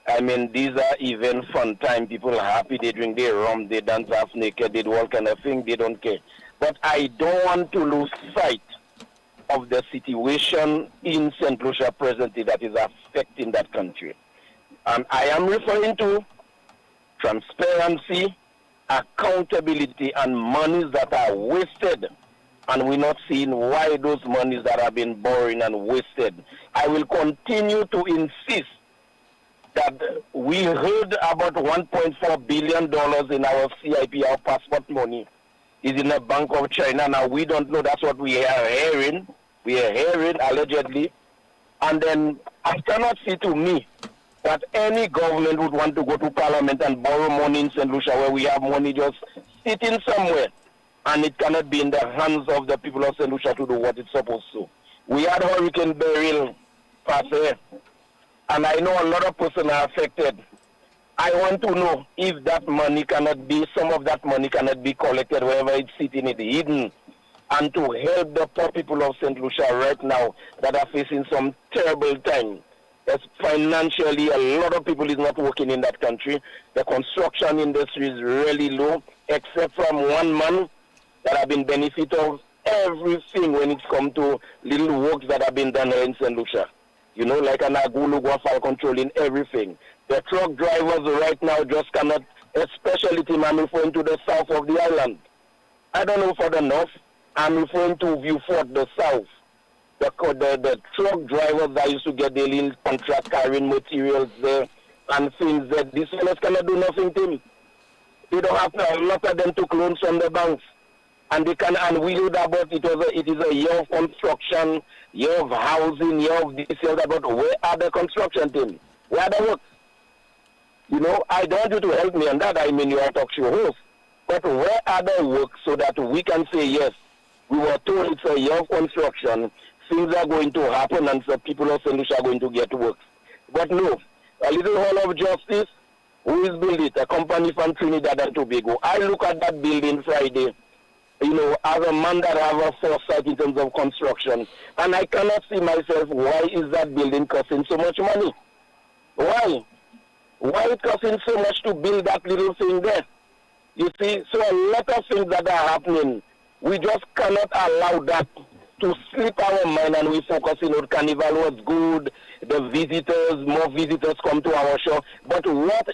I mean, these are even fun time. People are happy. They drink their rum. They dance half naked. They do all kind of thing. They don't care. But I don't want to lose sight of the situation in St. Lucia presently that is affecting that country. And I am referring to transparency, accountability, and monies that are wasted. And we're not seeing why those monies that have been borrowed and wasted. I will continue to insist that we heard about $1.4 billion in our CIP, our passport money, is in the Bank of China. Now, we don't know. That's what we are hearing. We are hearing, allegedly. And then I cannot see to me that any government would want to go to Parliament and borrow money in St. Lucia where we have money just sitting somewhere. And it cannot be in the hands of the people of St. Lucia to do what it's supposed to. We had Hurricane Beryl pass here. And I know a lot of persons are affected. I want to know if that money cannot be, some of that money cannot be collected wherever it's sitting, it's hidden, and to help the poor people of St. Lucia right now that are facing some terrible time. As financially, a lot of people is not working in that country. The construction industry is really low, except from one man that have been benefit of everything when it's come to little works that have been done in St. Lucia. Like an Agulu Guafal controlling everything. The truck drivers right now just cannot, especially Tim, I'm referring to the south of the island. I don't know for the north. I'm referring to Viewfort, the south. The truck drivers that used to get their little contract carrying materials there and things that these fellas cannot do nothing, Tim. They don't have a lot of them took loans from the banks. And they can, and we heard about it is a year of construction, year of housing, year of this, year of that, but where are the construction team? Where are the work? I don't want you to help me on that. I mean, you are a talk show host. But where are the work so that we can say, yes, we were told it's a year of construction, things are going to happen, and the people of St. Lucia are going to get work. But no, a little Hall of Justice, who is building it? A company from Trinidad and Tobago. I look at that building Friday, as a man that have a foresight in terms of construction, and I cannot see myself, why is that building costing so much money? Why? Why it costing so much to build that little thing there? You see, so a lot of things that are happening, we just cannot allow that to slip our mind and we focus on Carnival was good, the visitors, more visitors come to our show. But what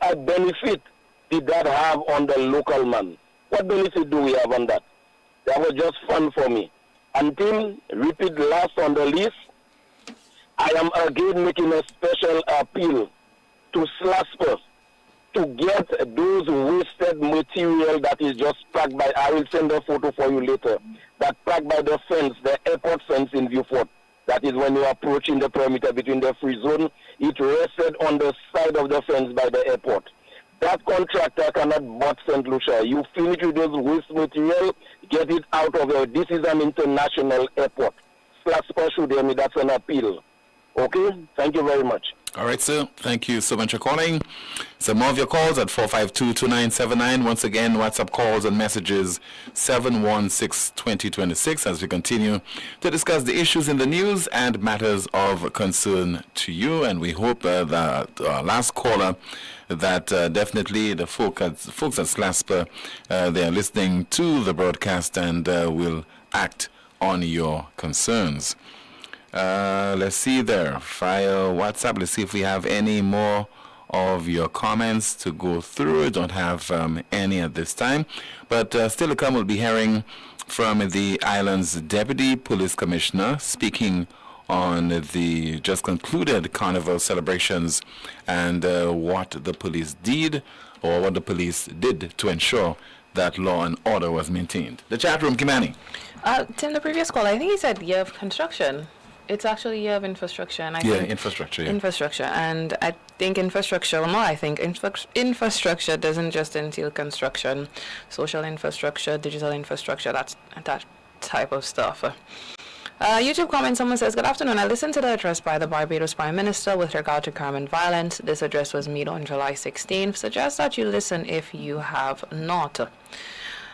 a benefit did that have on the local man? What benefit do we have on that? That was just fun for me. Until, repeat last on the list, I am again making a special appeal to Slasper to get those wasted material that is just packed by, I will send a photo for you later, that packed by the fence, the airport fence in Viewfort. That is when you are approaching the perimeter between the free zone, it rested on the side of the fence by the airport. That contractor cannot bought St. Lucia. You finish with those waste material, get it out of here. This is an international airport. Slasper should hear me, that's an appeal. Okay? Thank you very much. All right, sir. Thank you so much for calling. Some more of your calls at 452-2979. Once again, WhatsApp calls and messages 716-2026 as we continue to discuss the issues in the news and matters of concern to you. And we hope that our last caller, that definitely the folks at SLASPA, they are listening to the broadcast and will act on your concerns. Let's see there. File WhatsApp. Let's see if we have any more of your comments to go through. Don't have any at this time. But still to come, we'll be hearing from the island's Deputy Police Commissioner speaking on the just concluded Carnival celebrations and what the police did or what the police did to ensure that law and order was maintained. The chat room, Kimani. Tim, the previous caller, I think he said year of construction. It's actually a year of infrastructure. And I think infrastructure. Yeah. Infrastructure. And I think infrastructure doesn't just entail construction, social infrastructure, digital infrastructure, that type of stuff. YouTube comment, someone says, good afternoon. I listened to the address by the Barbados Prime Minister with regard to crime and violence. This address was made on July 16th. Suggest that you listen if you have not.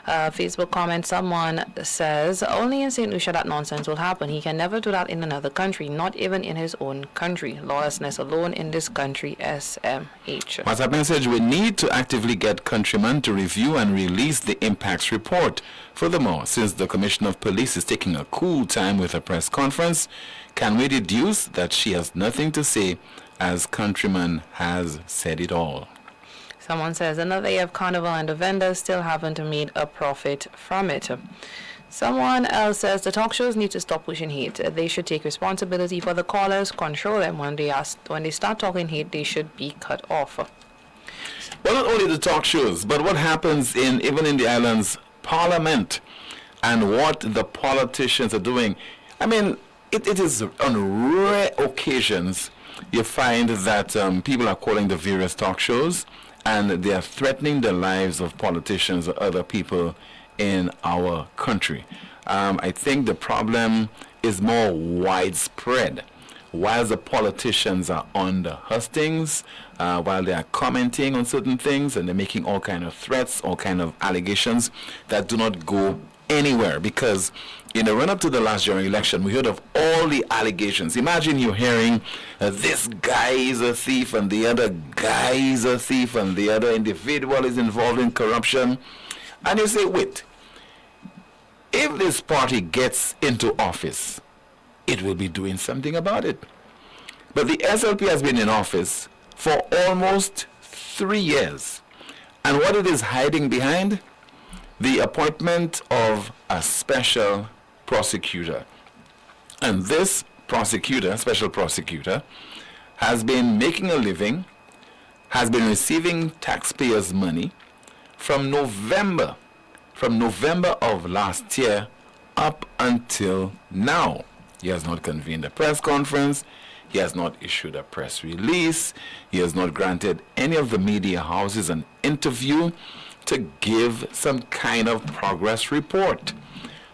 Facebook comment, someone says, only in St. Lucia that nonsense will happen. He can never do that in another country, not even in his own country. Lawlessness alone in this country, SMH. WhatsApp message, we need to actively get countrymen to review and release the impacts report. Furthermore, since the Commissioner of Police is taking a cool time with a press conference, can we deduce that she has nothing to say as countryman has said it all? Someone says, another year of Carnival and the vendors still haven't made a profit from it. Someone else says, the talk shows need to stop pushing hate. They should take responsibility for the callers, control them. When they start talking hate, they should be cut off. Well, not only the talk shows, but what happens even in the island's parliament and what the politicians are doing. I mean, it is on rare occasions you find that people are calling the various talk shows and they are threatening the lives of politicians or other people in our country. I think the problem is more widespread. While the politicians are on the hustings, while they are commenting on certain things and they're making all kind of threats, all kind of allegations that do not go anywhere, because in the run-up to the last general election, we heard of all the allegations. Imagine you're hearing this guy is a thief and the other guy is a thief and the other individual is involved in corruption. And you say, wait, if this party gets into office, it will be doing something about it. But the SLP has been in office for almost 3 years. And what it is hiding behind? The appointment of a special prosecutor. And this prosecutor, special prosecutor, has been making a living, has been receiving taxpayers' money from November of last year up until now. He has not convened a press conference. He has not issued a press release. He has not granted any of the media houses an interview to give some kind of progress report.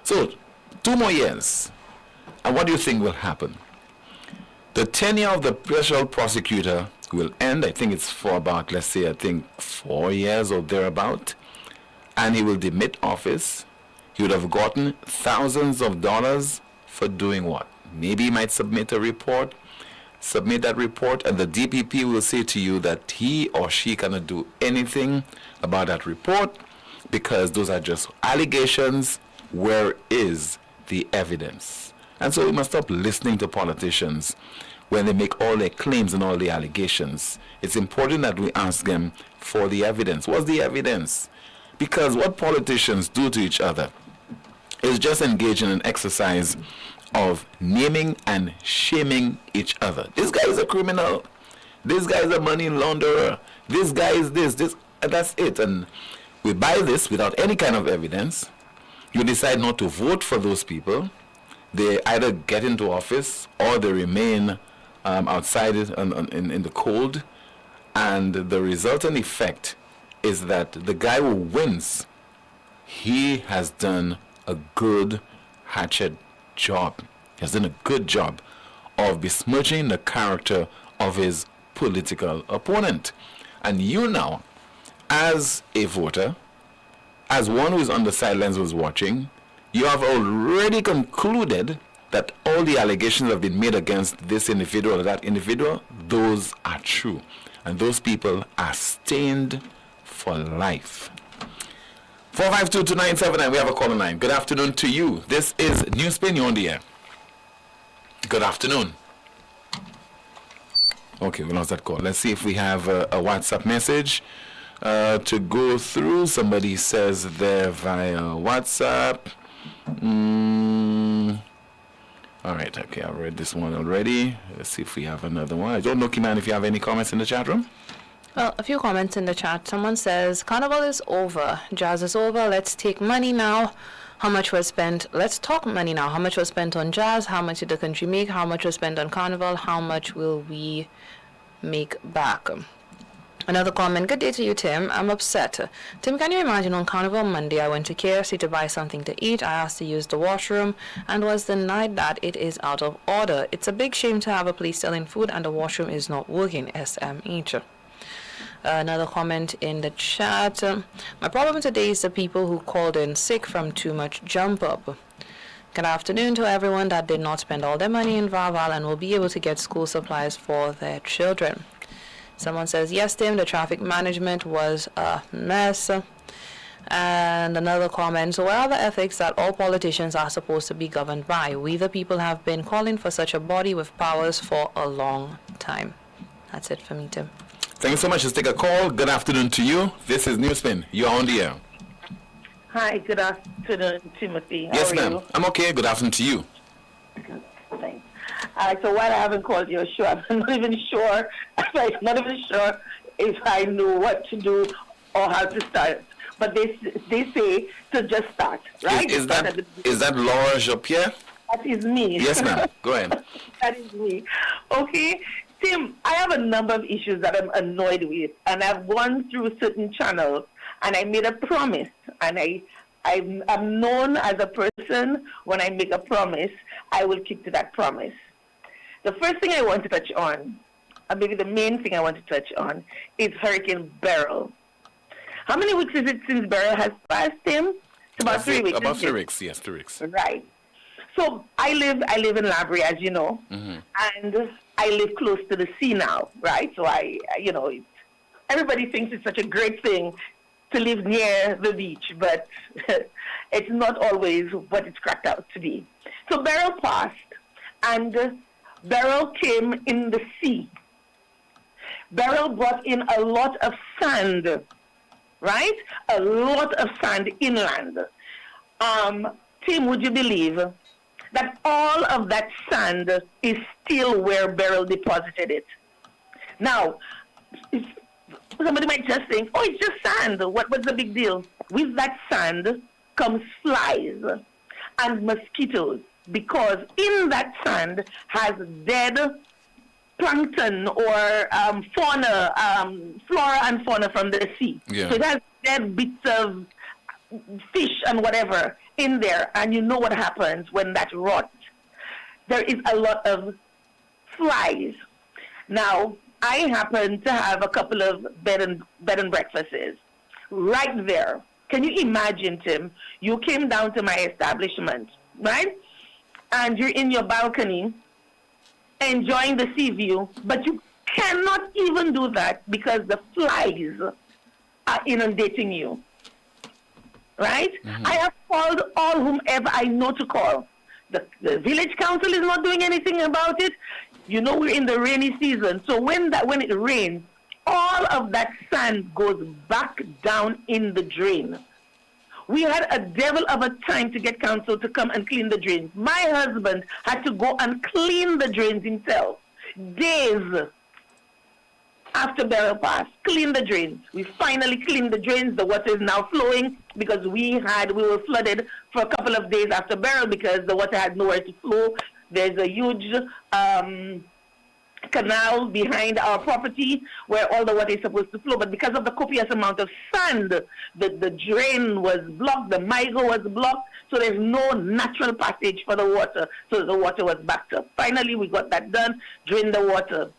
So, 2 more years. And what do you think will happen? The tenure of the special prosecutor will end. I think it's for about, 4 years or thereabout. And he will demit office. He would have gotten thousands of dollars for doing what? Maybe he might submit a report, submit that report, and the DPP will say to you that he or she cannot do anything about that report because those are just allegations. Where is the evidence. And so we must stop listening to politicians when they make all their claims and all the allegations. It's important that we ask them for the evidence. What's the evidence? Because what politicians do to each other is just engage in an exercise of naming and shaming each other. This guy is a criminal. This guy is a money launderer. This guy is this, and that's it. And we buy this without any kind of evidence. You decide not to vote for those people. They either get into office or they remain outside it in the cold. And the resultant effect is that the guy who wins, he has done a good hatchet job. He has done a good job of besmirching the character of his political opponent. And you now, as a voter, as one who is on the sidelines who's watching, you have already concluded that all the allegations have been made against this individual or that individual, those are true. And those people are stained for life. 4522979, we have a call line. Good afternoon to you. This is Newspin, you're on the air. Good afternoon. Okay, we lost that call. Let's see if we have a WhatsApp message to go through. Somebody says there via WhatsApp. All right, okay, I read this one already. Let's see if we have another one. I don't know, Kiman, if you have any comments in the chat room. Well, a few comments in the chat. Someone says, Carnival is over. Jazz is over. Let's take money now. How much was spent? Let's talk money now. How much was spent on jazz? How much did the country make? How much was spent on Carnival? How much will we make back? Another comment. Good day to you, Tim. I'm upset. Tim, can you imagine on Carnival Monday, I went to KFC to buy something to eat. I asked to use the washroom and was denied that it is out of order. It's a big shame to have a place selling food and the washroom is not working. SMH. Another comment in the chat. My problem today is the people who called in sick from too much jump up. Good afternoon to everyone that did not spend all their money in Vaval and will be able to get school supplies for their children. Someone says, yes, Tim, the traffic management was a mess. And another comment, so where are the ethics that all politicians are supposed to be governed by? We the people have been calling for such a body with powers for a long time. That's it for me, Tim. Thank you so much. Let's take a call. Good afternoon to you. This is Newspin. You're on the air. Hi, good afternoon, Timothy. How yes, are ma'am. you? I'm okay. Good afternoon to you. Thanks. So while I haven't called your show, I'm not even sure if I know what to do or how to start. But they say to just start, right? Is that Laura Jean-Pierre? That is me. Yes, ma'am. Go ahead. That is me. Okay. Tim, I have a number of issues that I'm annoyed with, and I've gone through certain channels, and I made a promise, and I'm known as a person, when I make a promise, I will keep to that promise. The first thing I want to touch on, and maybe the main thing I want to touch on, is Hurricane Beryl. How many weeks is it since Beryl has passed, Tim? It's about 3 weeks. About 3 weeks, yes, 3 weeks. Right. So I live in Laborie, as you know, and I live close to the sea now, right? So everybody thinks it's such a great thing to live near the beach, but it's not always what it's cracked out to be. So Beryl passed, and Beryl came in the sea. Beryl brought in a lot of sand, right? A lot of sand inland. Tim, would you believe that all of that sand is still where Beryl deposited it? Now, somebody might just think, oh, it's just sand. What's the big deal? With that sand comes flies and mosquitoes, because in that sand has dead plankton or flora and fauna from the sea. Yeah. So it has dead bits of fish and whatever in there, and you know what happens when that rots. There is a lot of flies. Now, I happen to have a couple of bed and breakfasts right there. Can you imagine, Tim? You came down to my establishment, right? And you're in your balcony enjoying the sea view, but you cannot even do that because the flies are inundating you. Right? I have called all whomever I know to call. The village council is not doing anything about it. You know, we're in the rainy season, so when it rains, all of that sand goes back down in the drain. We had a devil of a time to get council to come and clean the drains. My husband had to go and clean the drains himself. Days after Beryl passed, clean the drains. We finally cleaned the drains. The water is now flowing because we were flooded for a couple of days after Beryl because the water had nowhere to flow. There's a huge canal behind our property where all the water is supposed to flow, but because of the copious amount of sand, the drain was blocked, the MIGO was blocked, so there's no natural passage for the water, so the water was backed up. Finally, we got that done, drained the water.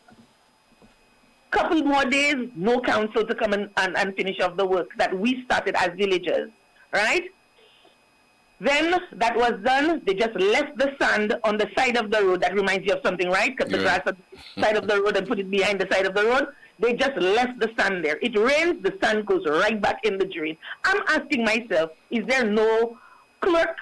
Couple more days, no council to come and finish off the work that we started as villagers, right? Then that was done. They just left the sand on the side of the road. That reminds you of something, right? Cut the grass on the side of the road and put it behind the side of the road. They just left the sand there. It rains, the sand goes right back in the drain. I'm asking myself, is there no clerk?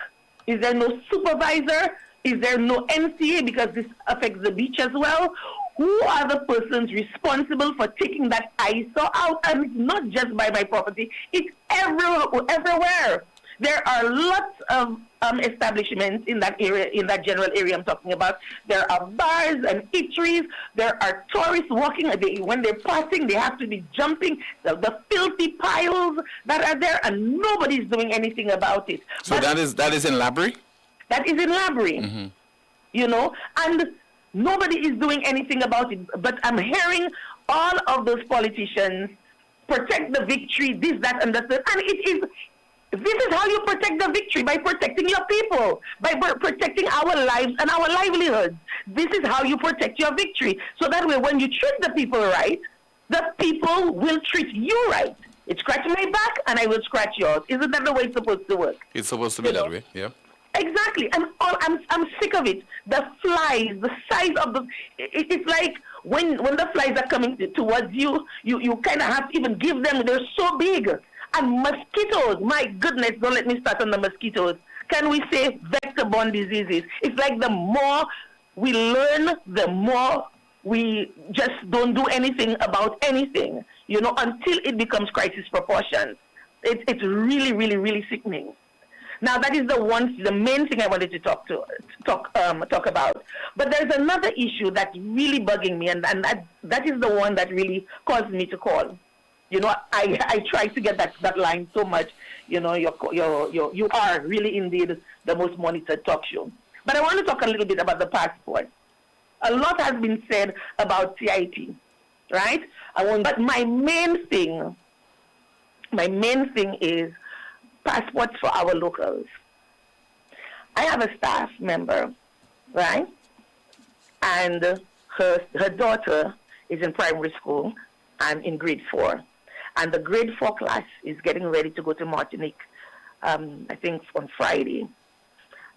Is there no supervisor? Is there no NCA because this affects the beach as well? Who are the persons responsible for taking that eyesore out? And it's not just by my property. It's everywhere. There are lots of establishments in that area, in that general area I'm talking about. There are bars and eateries. There are tourists walking. When they're passing, they have to be jumping. The filthy piles that are there, and nobody's doing anything about it. So that is in Laborie? That is in Laborie. Mm-hmm. You know, and nobody is doing anything about it. But I'm hearing all of those politicians protect the victory, this, that, and that. And this is how you protect the victory, by protecting your people, by protecting our lives and our livelihoods. This is how you protect your victory. So that way, when you treat the people right, the people will treat you right. It scratches my back, and I will scratch yours. Isn't that the way it's supposed to work? It's supposed to be that way, yeah. Exactly. And I'm sick of it. The flies, the size of the... It's like when the flies are coming towards you, you kind of have to even give them... They're so big. And mosquitoes, my goodness, don't let me start on the mosquitoes. Can we say vector-borne diseases? It's like the more we learn, the more we just don't do anything about anything, you know, until it becomes crisis proportions. It's really, really, really sickening. Now, that is the main thing I wanted to talk about. But there's another issue that's really bugging me, and that is the one that really caused me to call. You know, I try to get that line so much. You know, you are really indeed the most monitored talk show. But I want to talk a little bit about the passport. A lot has been said about CIP, right? But my main thing is passports for our locals. I have a staff member, right? And her daughter is in primary school and in grade 4. And the grade 4 class is getting ready to go to Martinique, I think on Friday.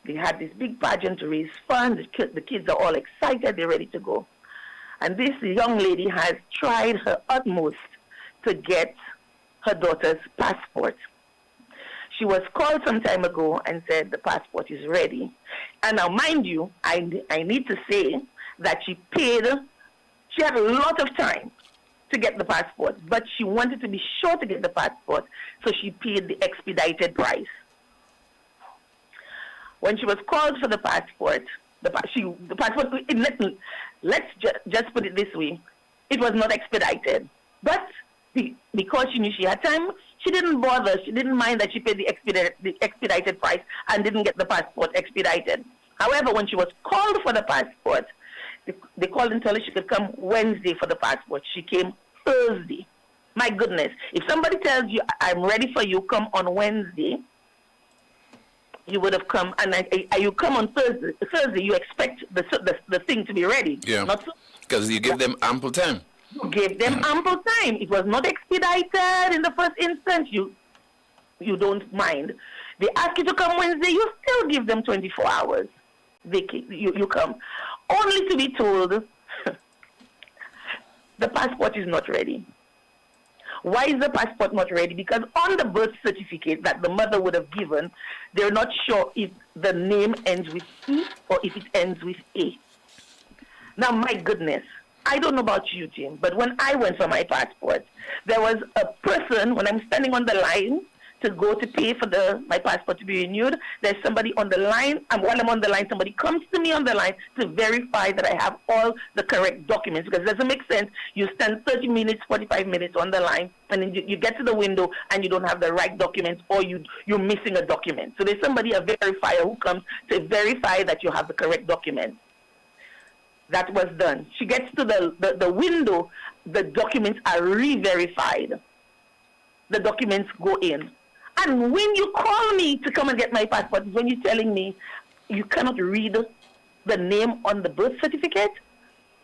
They had this big pageant to raise funds. The kids are all excited. They're ready to go. And this young lady has tried her utmost to get her daughter's passport. She was called some time ago and said the passport is ready. And now, mind you, I need to say that she had a lot of time to get the passport, but she wanted to be sure to get the passport, so she paid the expedited price. When she was called for the passport, let's just put it this way, it was not expedited. But because she knew she had time, she didn't bother. She didn't mind that she paid the expedited price and didn't get the passport expedited. However, when she was called for the passport, they called and told her she could come Wednesday for the passport. She came Thursday. My goodness. If somebody tells you, I'm ready for you, come on Wednesday, you would have come, and you come on Thursday, you expect the thing to be ready. Yeah, because you give them ample time. You gave them ample time. It was not expedited in the first instance. You don't mind. They ask you to come Wednesday, you still give them 24 hours. You come. Only to be told the passport is not ready. Why is the passport not ready? Because on the birth certificate that the mother would have given, they're not sure if the name ends with E or if it ends with A. Now, my goodness, I don't know about you, Jim, but when I went for my passport, there was a person, when I'm standing on the line to go to pay for my passport to be renewed, there's somebody on the line, and while I'm on the line, somebody comes to me on the line to verify that I have all the correct documents, because it doesn't make sense. You stand 30 minutes, 45 minutes on the line, and then you get to the window and you don't have the right documents, or you're missing a document. So there's somebody, a verifier, who comes to verify that you have the correct documents. That was done. She gets to the window, the documents are re-verified. The documents go in. And when you call me to come and get my passport, when you're telling me you cannot read the name on the birth certificate,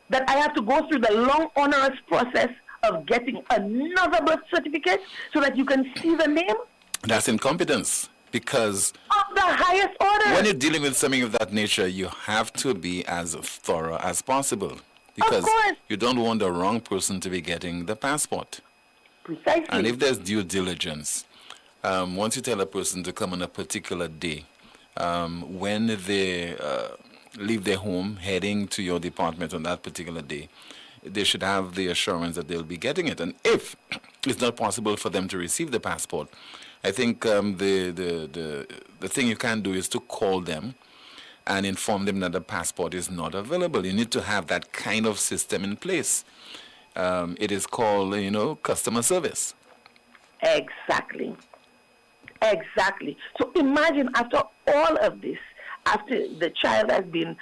that I have to go through the long, onerous process of getting another birth certificate so that you can see the name? That's incompetence. Because of the highest order. When you're dealing with something of that nature, you have to be as thorough as possible. Because you don't want the wrong person to be getting the passport. Precisely. And if there's due diligence, once you tell a person to come on a particular day, when they leave their home heading to your department on that particular day, they should have the assurance that they'll be getting it. And if it's not possible for them to receive the passport, I think the thing you can do is to call them and inform them that the passport is not available. You need to have that kind of system in place. It is called, customer service. Exactly. Exactly. So imagine after all of this, after the child has been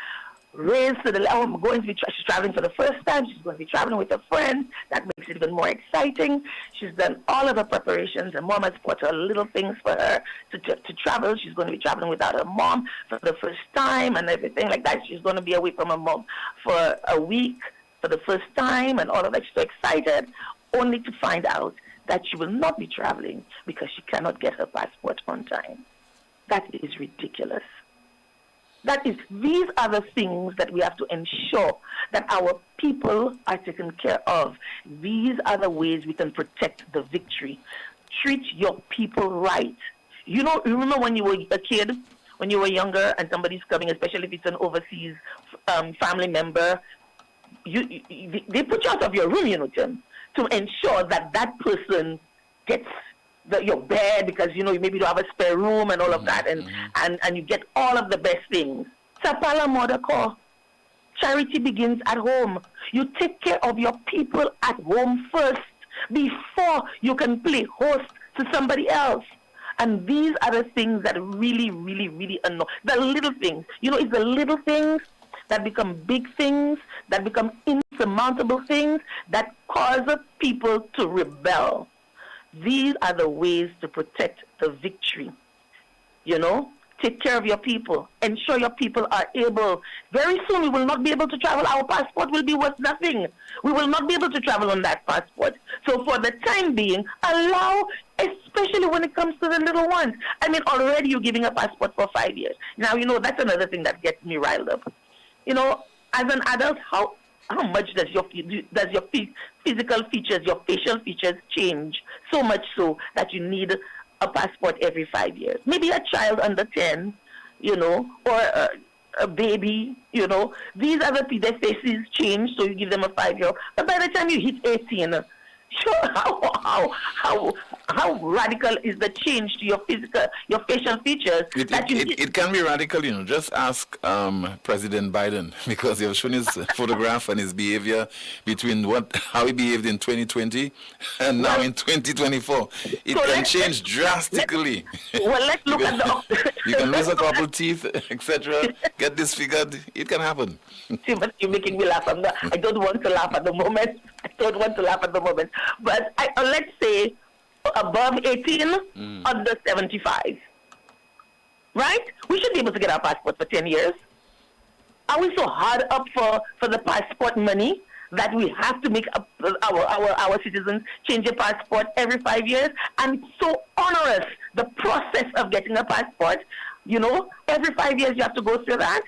raised to the level, I'm going to be she's traveling for the first time, she's going to be traveling with a friend, that makes it even more exciting. She's done all of her preparations, and mom has bought her little things for her to travel. She's going to be traveling without her mom for the first time and everything like that. She's going to be away from her mom for a week for the first time and all of that. She's so excited, only to find out that she will not be traveling because she cannot get her passport on time. That is ridiculous. These are the things that we have to ensure that our people are taken care of. These are the ways we can protect the victory. Treat your people right. You remember when you were a kid, when you were younger and somebody's coming, especially if it's an overseas family member, they put you out of your room, Tim, to ensure that person gets your bed, because maybe you don't have a spare room and all of that, and you get all of the best things. Sapala Modako. Charity begins at home. You take care of your people at home first before you can play host to somebody else. And these are the things that really, really, really annoy. The little things. It's the little things that become big things, that become insurmountable things, that cause people to rebel. These are the ways to protect the victory. Take care of your people. Ensure your people are able. Very soon we will not be able to travel. Our passport will be worth nothing. We will not be able to travel on that passport. So for the time being, allow, especially when it comes to the little ones. Already you're giving a passport for 5 years. Now, that's another thing that gets me riled up. As an adult, how much does your physical features, your facial features change? So much so that you need a passport every 5 years. Maybe a child under 10, or a baby, These other people, their faces change, so you give them a 5-year. But by the time you hit 18, sure, how radical is the change to your facial featers? It can be radical, Just ask President Biden, because he has shown his photograph and his behavior between how he behaved in 2020 and now in 2024. It can change drastically. Let's look at the... You can lose a couple teeth, etc. Get disfigured. It can happen. See, but you're making me laugh. I don't want to laugh at the moment. But let's say above 18, under 75. Right? We should be able to get our passport for 10 years. Are we so hard up for the passport money that we have to make our citizens change a passport every 5 years? And it's so onerous, the process of getting a passport. Every 5 years you have to go through that.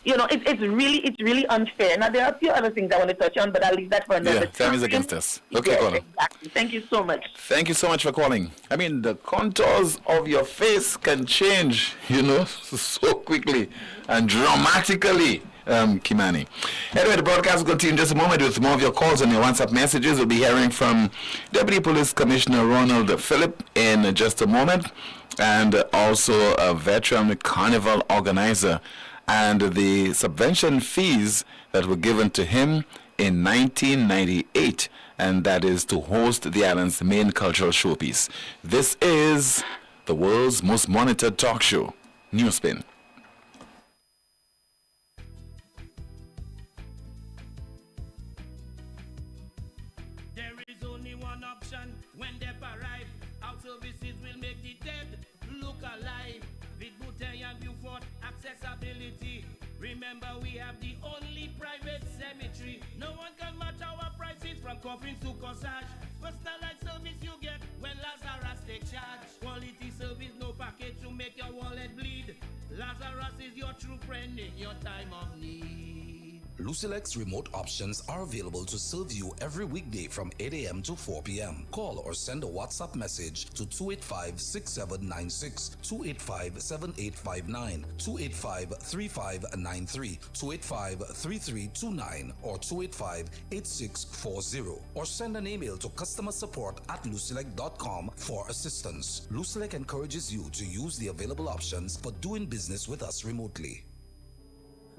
it's really unfair. Now there are a few other things I want to touch on, but I'll leave that for another time. Time is against us. Okay, yes, caller. exactly. Thank you so much. Thank you so much for calling. I mean, the contours of your face can change, so quickly and dramatically, Kimani. Anyway, the broadcast will continue in just a moment with more of your calls and your WhatsApp messages. We'll be hearing from Deputy Police Commissioner Ronald Phillip in just a moment, and also a veteran carnival organizer, and the subvention fees that were given to him in 1998, and that is to host the island's main cultural showpiece. This is the world's most monitored talk show, Newspin. There is only one option when they arrive. Our services will make the dead look alive. With Bouteille and Beaufort accessibility. Remember, we have the only private cemetery. No one can match our prices from coffins to corsage. Personalized service you get when Lazarus take charge. Quality service, no package to make your wallet bleed. Lazarus is your true friend in your time of need. Lucilec's remote options are available to serve you every weekday from 8 a.m. to 4 p.m. Call or send a WhatsApp message to 285-6796, 285-7859, 285-3593, 285-3329, or 285-8640. Or send an email to customersupport@lucilec.com for assistance. Lucilec encourages you to use the available options for doing business with us remotely.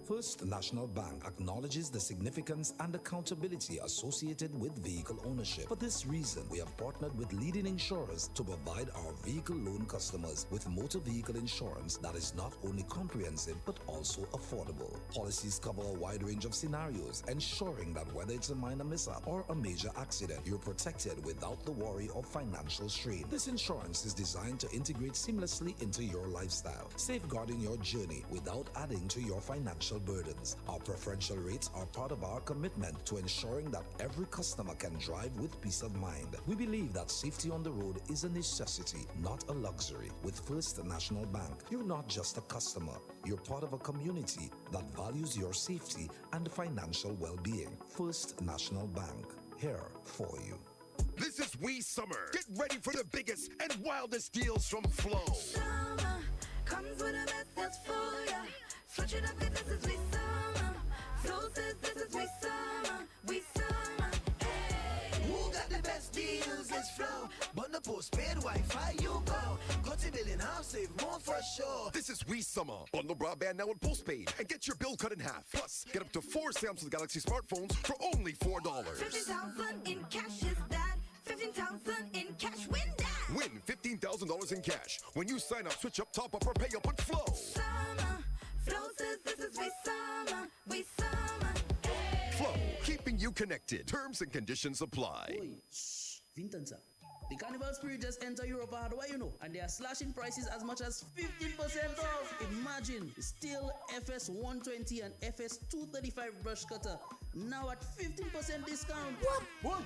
First National Bank acknowledges the significance and accountability associated with vehicle ownership. For this reason, we have partnered with leading insurers to provide our vehicle loan customers with motor vehicle insurance that is not only comprehensive but also affordable. Policies cover a wide range of scenarios, ensuring that whether it's a minor mishap or a major accident, you're protected without the worry of financial strain. This insurance is designed to integrate seamlessly into your lifestyle, safeguarding your journey without adding to your financial burdens. Our preferential rates are part of our commitment to ensuring that every customer can drive with peace of mind. We believe that safety on the road is a necessity, not a luxury. With First National Bank, you're not just a customer, you're part of a community that values your safety and financial well-being. First National Bank, here for you. This is We Summer. Get ready for the biggest and wildest deals from Flow. Summer comes with a best that's for ya. Switch it up, if this is we summer. Flow says this is we summer. We summer. Hey. Who got the best deals? It's Flow. Bundle postpaid Wi-Fi, you go. Go to billing house, save more for sure. This is We Summer. Bundle broadband now with postpaid and get your bill cut in half. Plus, get up to 4 Samsung Galaxy smartphones for only $4. 15,000 in cash is that. 15,000 in cash, win that. Win $15,000 in cash when you sign up, switch up, top up, or pay up with Flow. Summer. Flow says this is we summer. We summer. Hey. Flow, keeping you connected. Terms and conditions apply. Vintanza. The carnival spirit just enter Europe hard, why you know? And they are slashing prices as much as 15% off. Imagine, still FS 120 and FS 235 brush cutter. Now at 15% discount. What?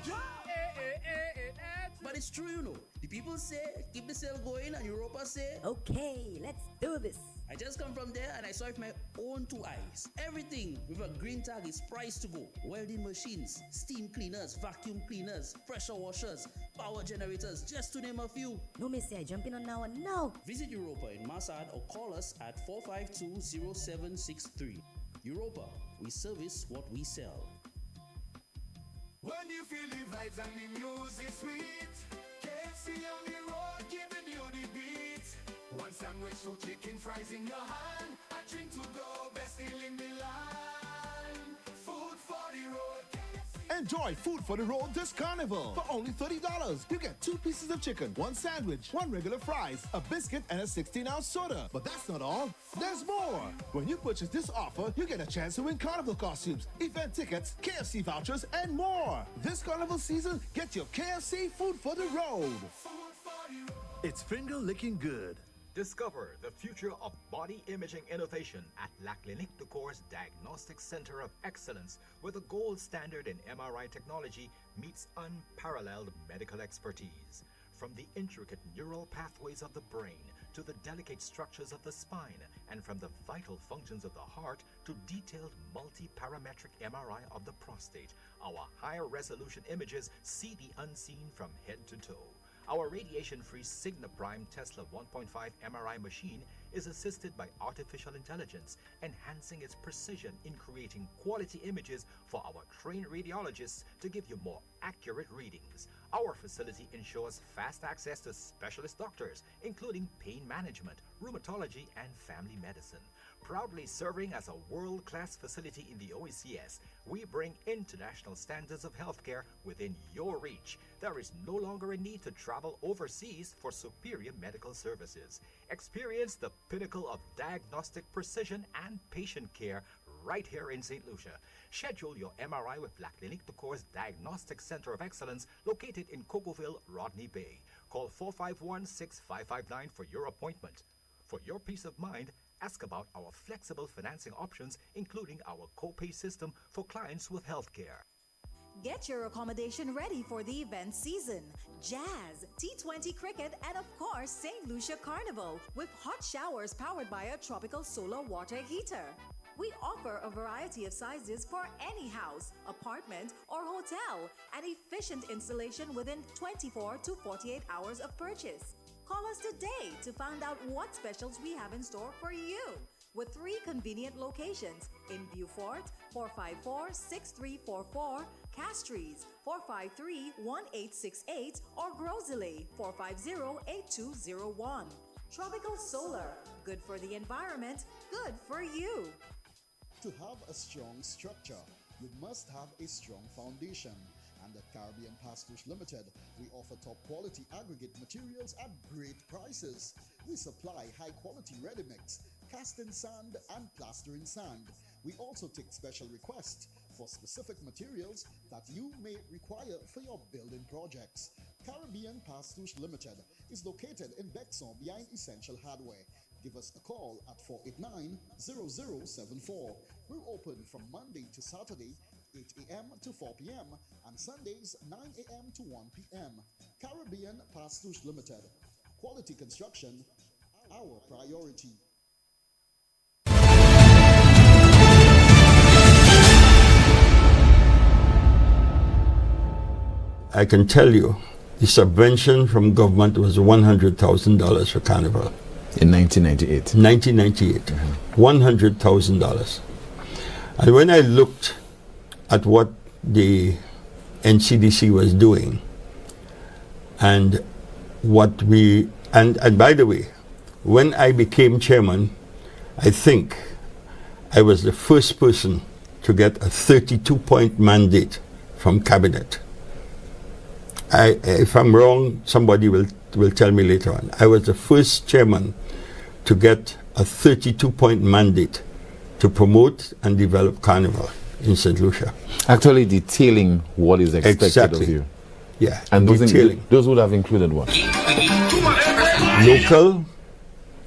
But it's true, you know. The people say, keep the sale going, and Europa say, okay, let's do this. I just come from there and I saw it with my own 2 eyes. Everything with a green tag is priced to go. Welding machines, steam cleaners, vacuum cleaners, pressure washers, power generators, just to name a few. No, Missy, I jump in on now and now. Visit Europa in Massad or call us at 452-0763. Europa, we service what we sell. When you feel the vibes and the music sweet, KFC on the road giving you the beat. One sandwich, 2 chicken fries in your hand. A drink to go, best deal in the line. Food for the road. Enjoy Food for the Road this carnival. For only $30, you get 2 pieces of chicken, 1 sandwich, 1 regular fries, a biscuit, and a 16-ounce soda. But that's not all. There's more. When you purchase this offer, you get a chance to win carnival costumes, event tickets, KFC vouchers, and more. This carnival season, get your KFC Food for the Road. It's finger licking good. Discover the future of body imaging innovation at La Clinique de Corps Diagnostic Center of Excellence, where the gold standard in MRI technology meets unparalleled medical expertise. From the intricate neural pathways of the brain to the delicate structures of the spine, and from the vital functions of the heart to detailed multi-parametric MRI of the prostate, our higher resolution images see the unseen from head to toe. Our radiation-free Signa Prime Tesla 1.5 MRI machine is assisted by artificial intelligence, enhancing its precision in creating quality images for our trained radiologists to give you more accurate readings. Our facility ensures fast access to specialist doctors, including pain management, rheumatology, and family medicine. Proudly serving as a world-class facility in the OECS, we bring international standards of healthcare within your reach. There is no longer a need to travel overseas for superior medical services. Experience the pinnacle of diagnostic precision and patient care right here in St. Lucia. Schedule your MRI with La Clinique de Cour's Diagnostic Center of Excellence located in Cocoville, Rodney Bay. Call 451-6559 for your appointment. For your peace of mind, ask about our flexible financing options, including our co-pay system for clients with healthcare. Get your accommodation ready for the event season. Jazz, T20 cricket, and of course, St. Lucia Carnival with hot showers powered by a tropical solar water heater. We offer a variety of sizes for any house, apartment, or hotel, and efficient installation within 24 to 48 hours of purchase. Call us today to find out what specials we have in store for you. With 3 convenient locations in Beaufort, 454-6344, Castries, 453-1868, or Grosley, 450-8201. Tropical Solar, good for the environment, good for you. To have a strong structure, you must have a strong foundation. And at Caribbean Pastuche Limited, we offer top quality aggregate materials at great prices. We supply high quality ready mix, cast in sand and plastering sand. We also take special requests for specific materials that you may require for your building projects. Caribbean Pastuche Limited is located in Bexon behind Essential Hardware. Give us a call at 489-0074. We're open from Monday to Saturday, 8 a.m. to 4 p.m. and Sundays 9 a.m. to 1 p.m. Caribbean Pastuche Limited. Quality construction, our priority. I can tell you, the subvention from government was $100,000 for Carnival. In 1998? 1998. $100,000. And when I looked at what the NCDC was doing, and what we, and by the way, when I became chairman, I think I was the first person to get a 32-point mandate from cabinet. If I'm wrong, somebody will tell me later on. I was the first chairman to get a 32-point mandate to promote and develop Carnival in St. Lucia. Actually detailing what is expected of you. Yeah, and detailing. Those would have included what?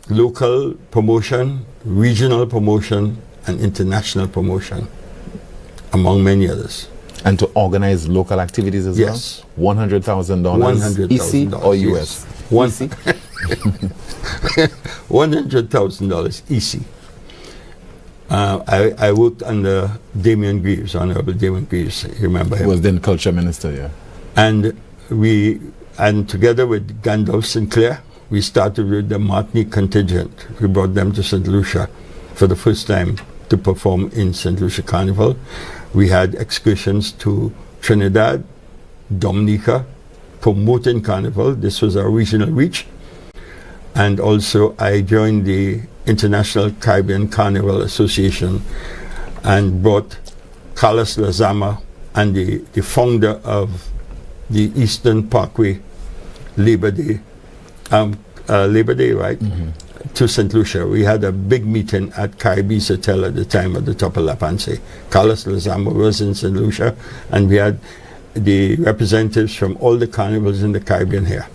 Local promotion, regional promotion, and international promotion, among many others. And to organize local activities as well? $100,000 EC or US? EC? $100,000 EC. I worked under Damien Greaves, Honorable Damien Greaves, you remember him? He was then culture minister, yeah. And together with Gandalf Sinclair, we started with the Martinique contingent. We brought them to St. Lucia for the first time to perform in St. Lucia Carnival. We had excursions to Trinidad, Dominica, promoting Carnival. This was our regional reach. And also I joined the International Caribbean Carnival Association and brought Carlos Lazama and the founder of the Eastern Parkway Laborie, right? Mm-hmm. To St. Lucia. We had a big meeting at Caribbean Hotel at the time at the top of La Panse. Carlos Lazama was in St. Lucia, and we had the representatives from all the carnivals in the Caribbean here.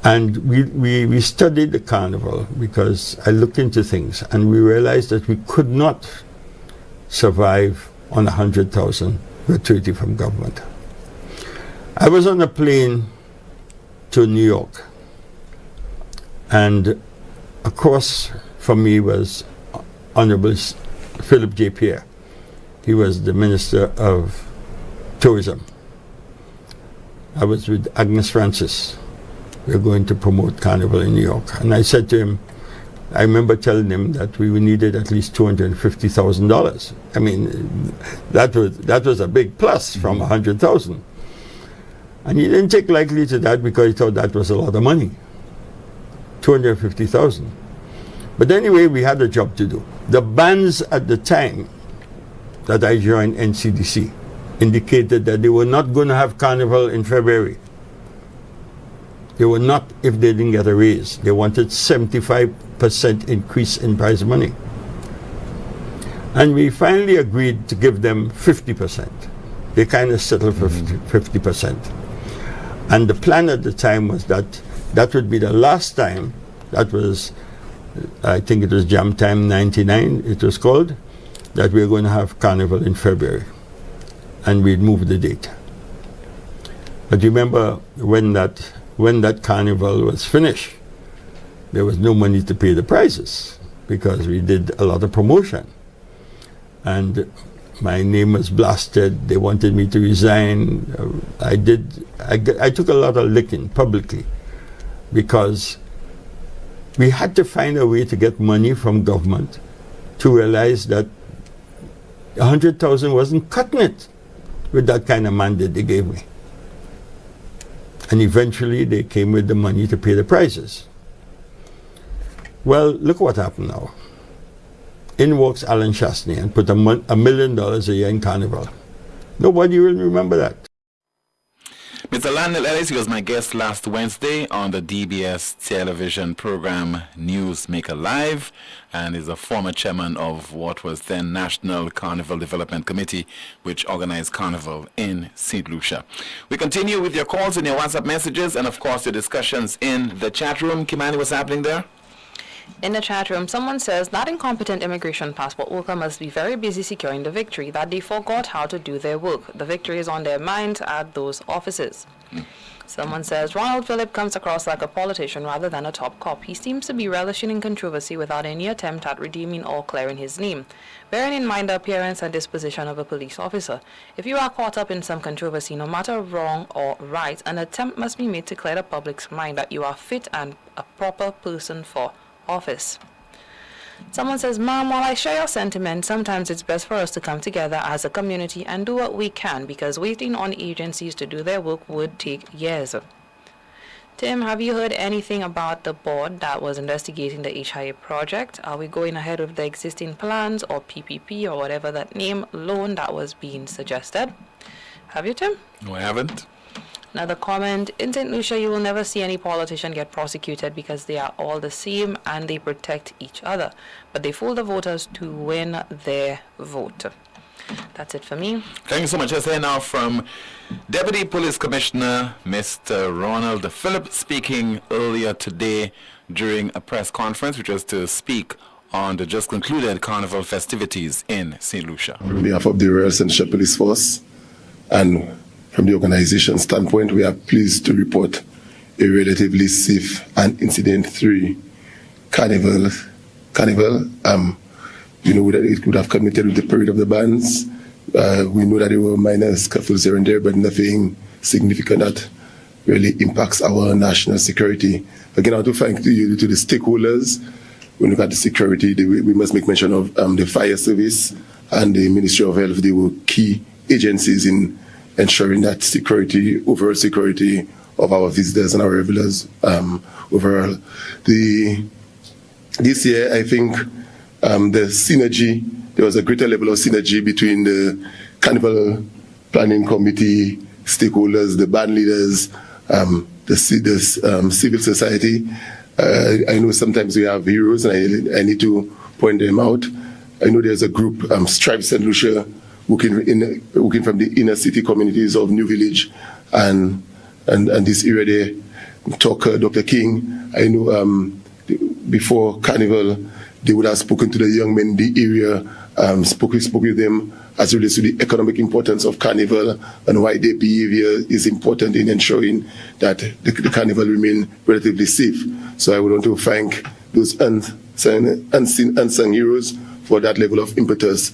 And we studied the carnival because I looked into things, and we realized that we could not survive on 100,000 gratuity from government. I was on a plane to New York, And across from me was Honorable Philip J. Pierre. He was the Minister of Tourism. I was with Agnes Francis. We were going to promote Carnival in New York. And I said to him, I remember telling him that we needed at least $250,000. I mean, that was a big plus from $100,000. And he didn't take lightly to that because he thought that was a lot of money. $250,000. But anyway, we had a job to do. The bans at the time that I joined NCDC indicated that they were not going to have Carnival in February. They were not if they didn't get a raise. They wanted 75% increase in prize money. And we finally agreed to give them 50%. They kind of settled for 50%. And the plan at the time was that that would be the last time. That was, I think it was Jam Time 99, it was called, that we were going to have Carnival in February. And we'd move the date. But remember, when that Carnival was finished, there was no money to pay the prizes because we did a lot of promotion. And my name was blasted. They wanted me to resign. I took a lot of licking publicly because we had to find a way to get money from government to realize that 100,000 wasn't cutting it with that kind of mandate they gave me. And eventually they came with the money to pay the prizes. Well, look what happened now. In walks Alan Chastney and put $1 million a year in Carnival. Nobody will remember that. Mr. Lionel Ellis, he was my guest last Wednesday on the DBS television program Newsmaker Live, and is a former chairman of what was then National Carnival Development Committee, which organized Carnival in St. Lucia. We continue with your calls and your WhatsApp messages, and of course your discussions in the chat room. Kimani, what's happening there? In the chat room, someone says that incompetent immigration passport worker must be very busy securing the victory, that they forgot how to do their work. The victory is on their minds at those offices. Someone says Ronald Phillip comes across like a politician rather than a top cop. He seems to be relishing in controversy without any attempt at redeeming or clearing his name. Bearing in mind the appearance and disposition of a police officer, if you are caught up in some controversy, no matter wrong or right, an attempt must be made to clear the public's mind that you are fit and a proper person for office. Someone says, Ma'am, while I share your sentiment, sometimes it's best for us to come together as a community and do what we can, because waiting on agencies to do their work would take years. Tim, have you heard anything about the board that was investigating the HIA project? Are we going ahead with the existing plans or PPP or whatever that name loan that was being suggested? Have you, Tim? No, I haven't. Another comment, in St. Lucia, you will never see any politician get prosecuted because they are all the same and they protect each other. But they fool the voters to win their vote. That's it for me. Thank you so much. Let's hear now from Deputy Police Commissioner Mr. Ronald Phillip, speaking earlier today during a press conference, which was to speak on the just concluded Carnival festivities in St. Lucia. On behalf of the Royal Central Police Force and from the organization standpoint, we are pleased to report a relatively safe and incident-free carnival. You know that it could have committed with the period of the bans. We know that there were minor scuffles here and there, but nothing significant that really impacts our national security. Again, I want to thank you to the stakeholders. When we look at the security, we must make mention of the fire service and the Ministry of Health. They were key agencies in ensuring that overall security of our visitors and our revelers overall. This year, I think there was a greater level of synergy between the Carnival Planning Committee, stakeholders, the band leaders, the civil society. I know sometimes we have heroes, and I need to point them out. I know there's a group, Strive St. Lucia, working from the inner city communities of New Village and this area there. Dr. King, I know before Carnival, they would have spoken to the young men in the area, spoke with them as it relates to the economic importance of Carnival and why their behavior is important in ensuring that the Carnival remain relatively safe. So I would want to thank those unsung heroes for that level of impetus.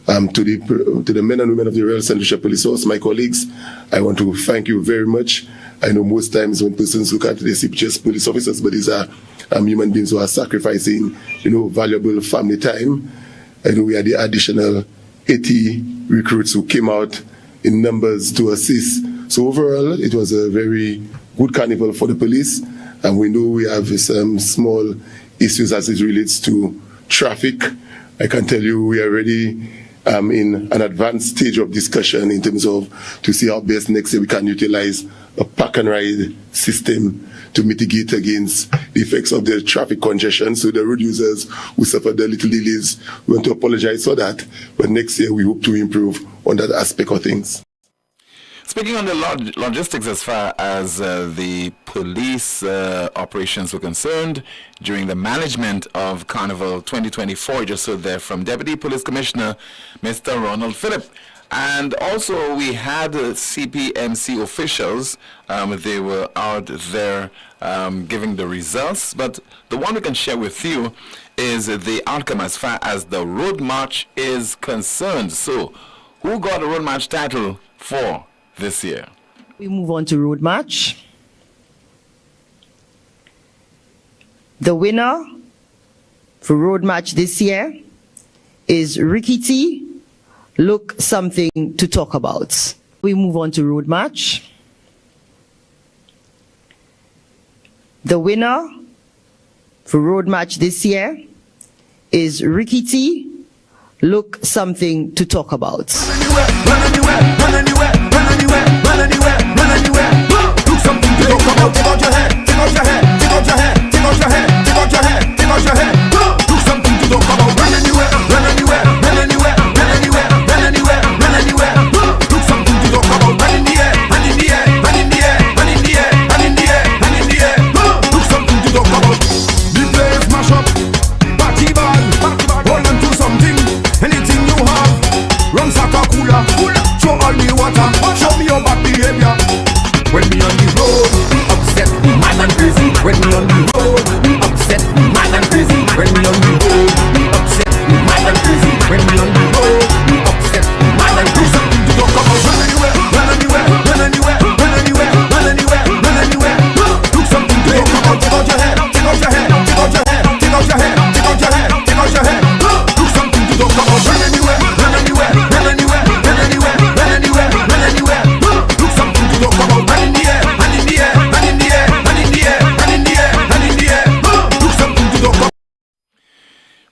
To the men and women of the Royal St. Lucia Police Force, my colleagues, I want to thank you very much. I know most times when persons look at it, they see just police officers, but these are human beings who are sacrificing, valuable family time. I know we had the additional 80 recruits who came out in numbers to assist. So overall, it was a very good carnival for the police, and we know we have some small issues as it relates to traffic. I can tell you we are already in an advanced stage of discussion in terms of to see how best next year we can utilize a park and ride system to mitigate against the effects of the traffic congestion. So the road users who suffered the little delays, we want to apologize for that. But next year we hope to improve on that aspect of things. Speaking on the logistics as far as the police operations were concerned, during the management of Carnival 2024, just so there from Deputy Police Commissioner Mr. Ronald Phillip. And also we had CPMC officials, they were out there giving the results, but the one we can share with you is the outcome as far as the road march is concerned. So who got a road march title for this year? We move on to road march. The winner for road march this year is Ricky T. Look something to talk about. We move on to road march. The winner for road march this year is Ricky T. Look something to talk about. Run anywhere, run anywhere, run anywhere, run anywhere, run anywhere. Look something to talk about. Take out your head, take out your head, take out your head, take out your head, take out your head, take out your head. Look something to talk about. Run anywhere, run anywhere, run anywhere, run anywhere, run anywhere, run anywhere. Look something to talk about. Run in the air, run in the air, run in the air, run in the air, run in the air, run in the air. Look something to talk about. The place mash up, party ball, hold on to something, anything you have. Rum saka cooler, show all me water, show me your bad behavior. When me on the road, we upset, we mad and crazy. When me on the road, we upset, we mad and crazy. When me on the road, we upset, we mad and crazy. When me on the road, we upset, we mad and crazy. Something to talk about. Run anywhere, run anywhere, run anywhere, run anywhere, run anywhere, run anywhere. Look something to talk about. Take out your head, take out your head, take out your head, take out your head, take out your head, take out your head. Look something to talk about. Run anywhere, run anywhere, run anywhere, run anywhere, run anywhere, run anywhere. Look something to talk about. Run in the air, run in the air, run in the air, run in the air, run in the air, run in the air. Look something to talk about.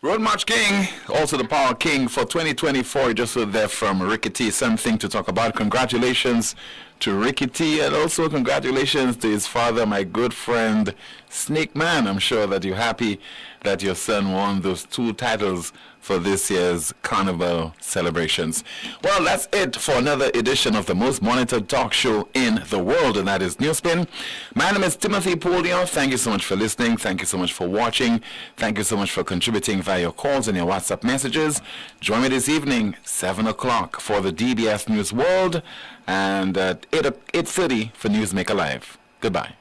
Road March King, also the Power King for 2024, just so there from Ricky T. Something to talk about. Congratulations to Ricky T, and also congratulations to his father, my good friend Snake Man. I'm sure that you're happy that your son won those 2 titles for this year's Carnival celebrations. Well, that's it for another edition of the most monitored talk show in the world, and that is Newspin. My name is Timothy Poleon. Thank you so much for listening. Thank you so much for watching. Thank you so much for contributing via your calls and your WhatsApp messages. Join me this evening, 7 o'clock, for the DBS News World, and at 8:30 for Newsmaker Live. Goodbye.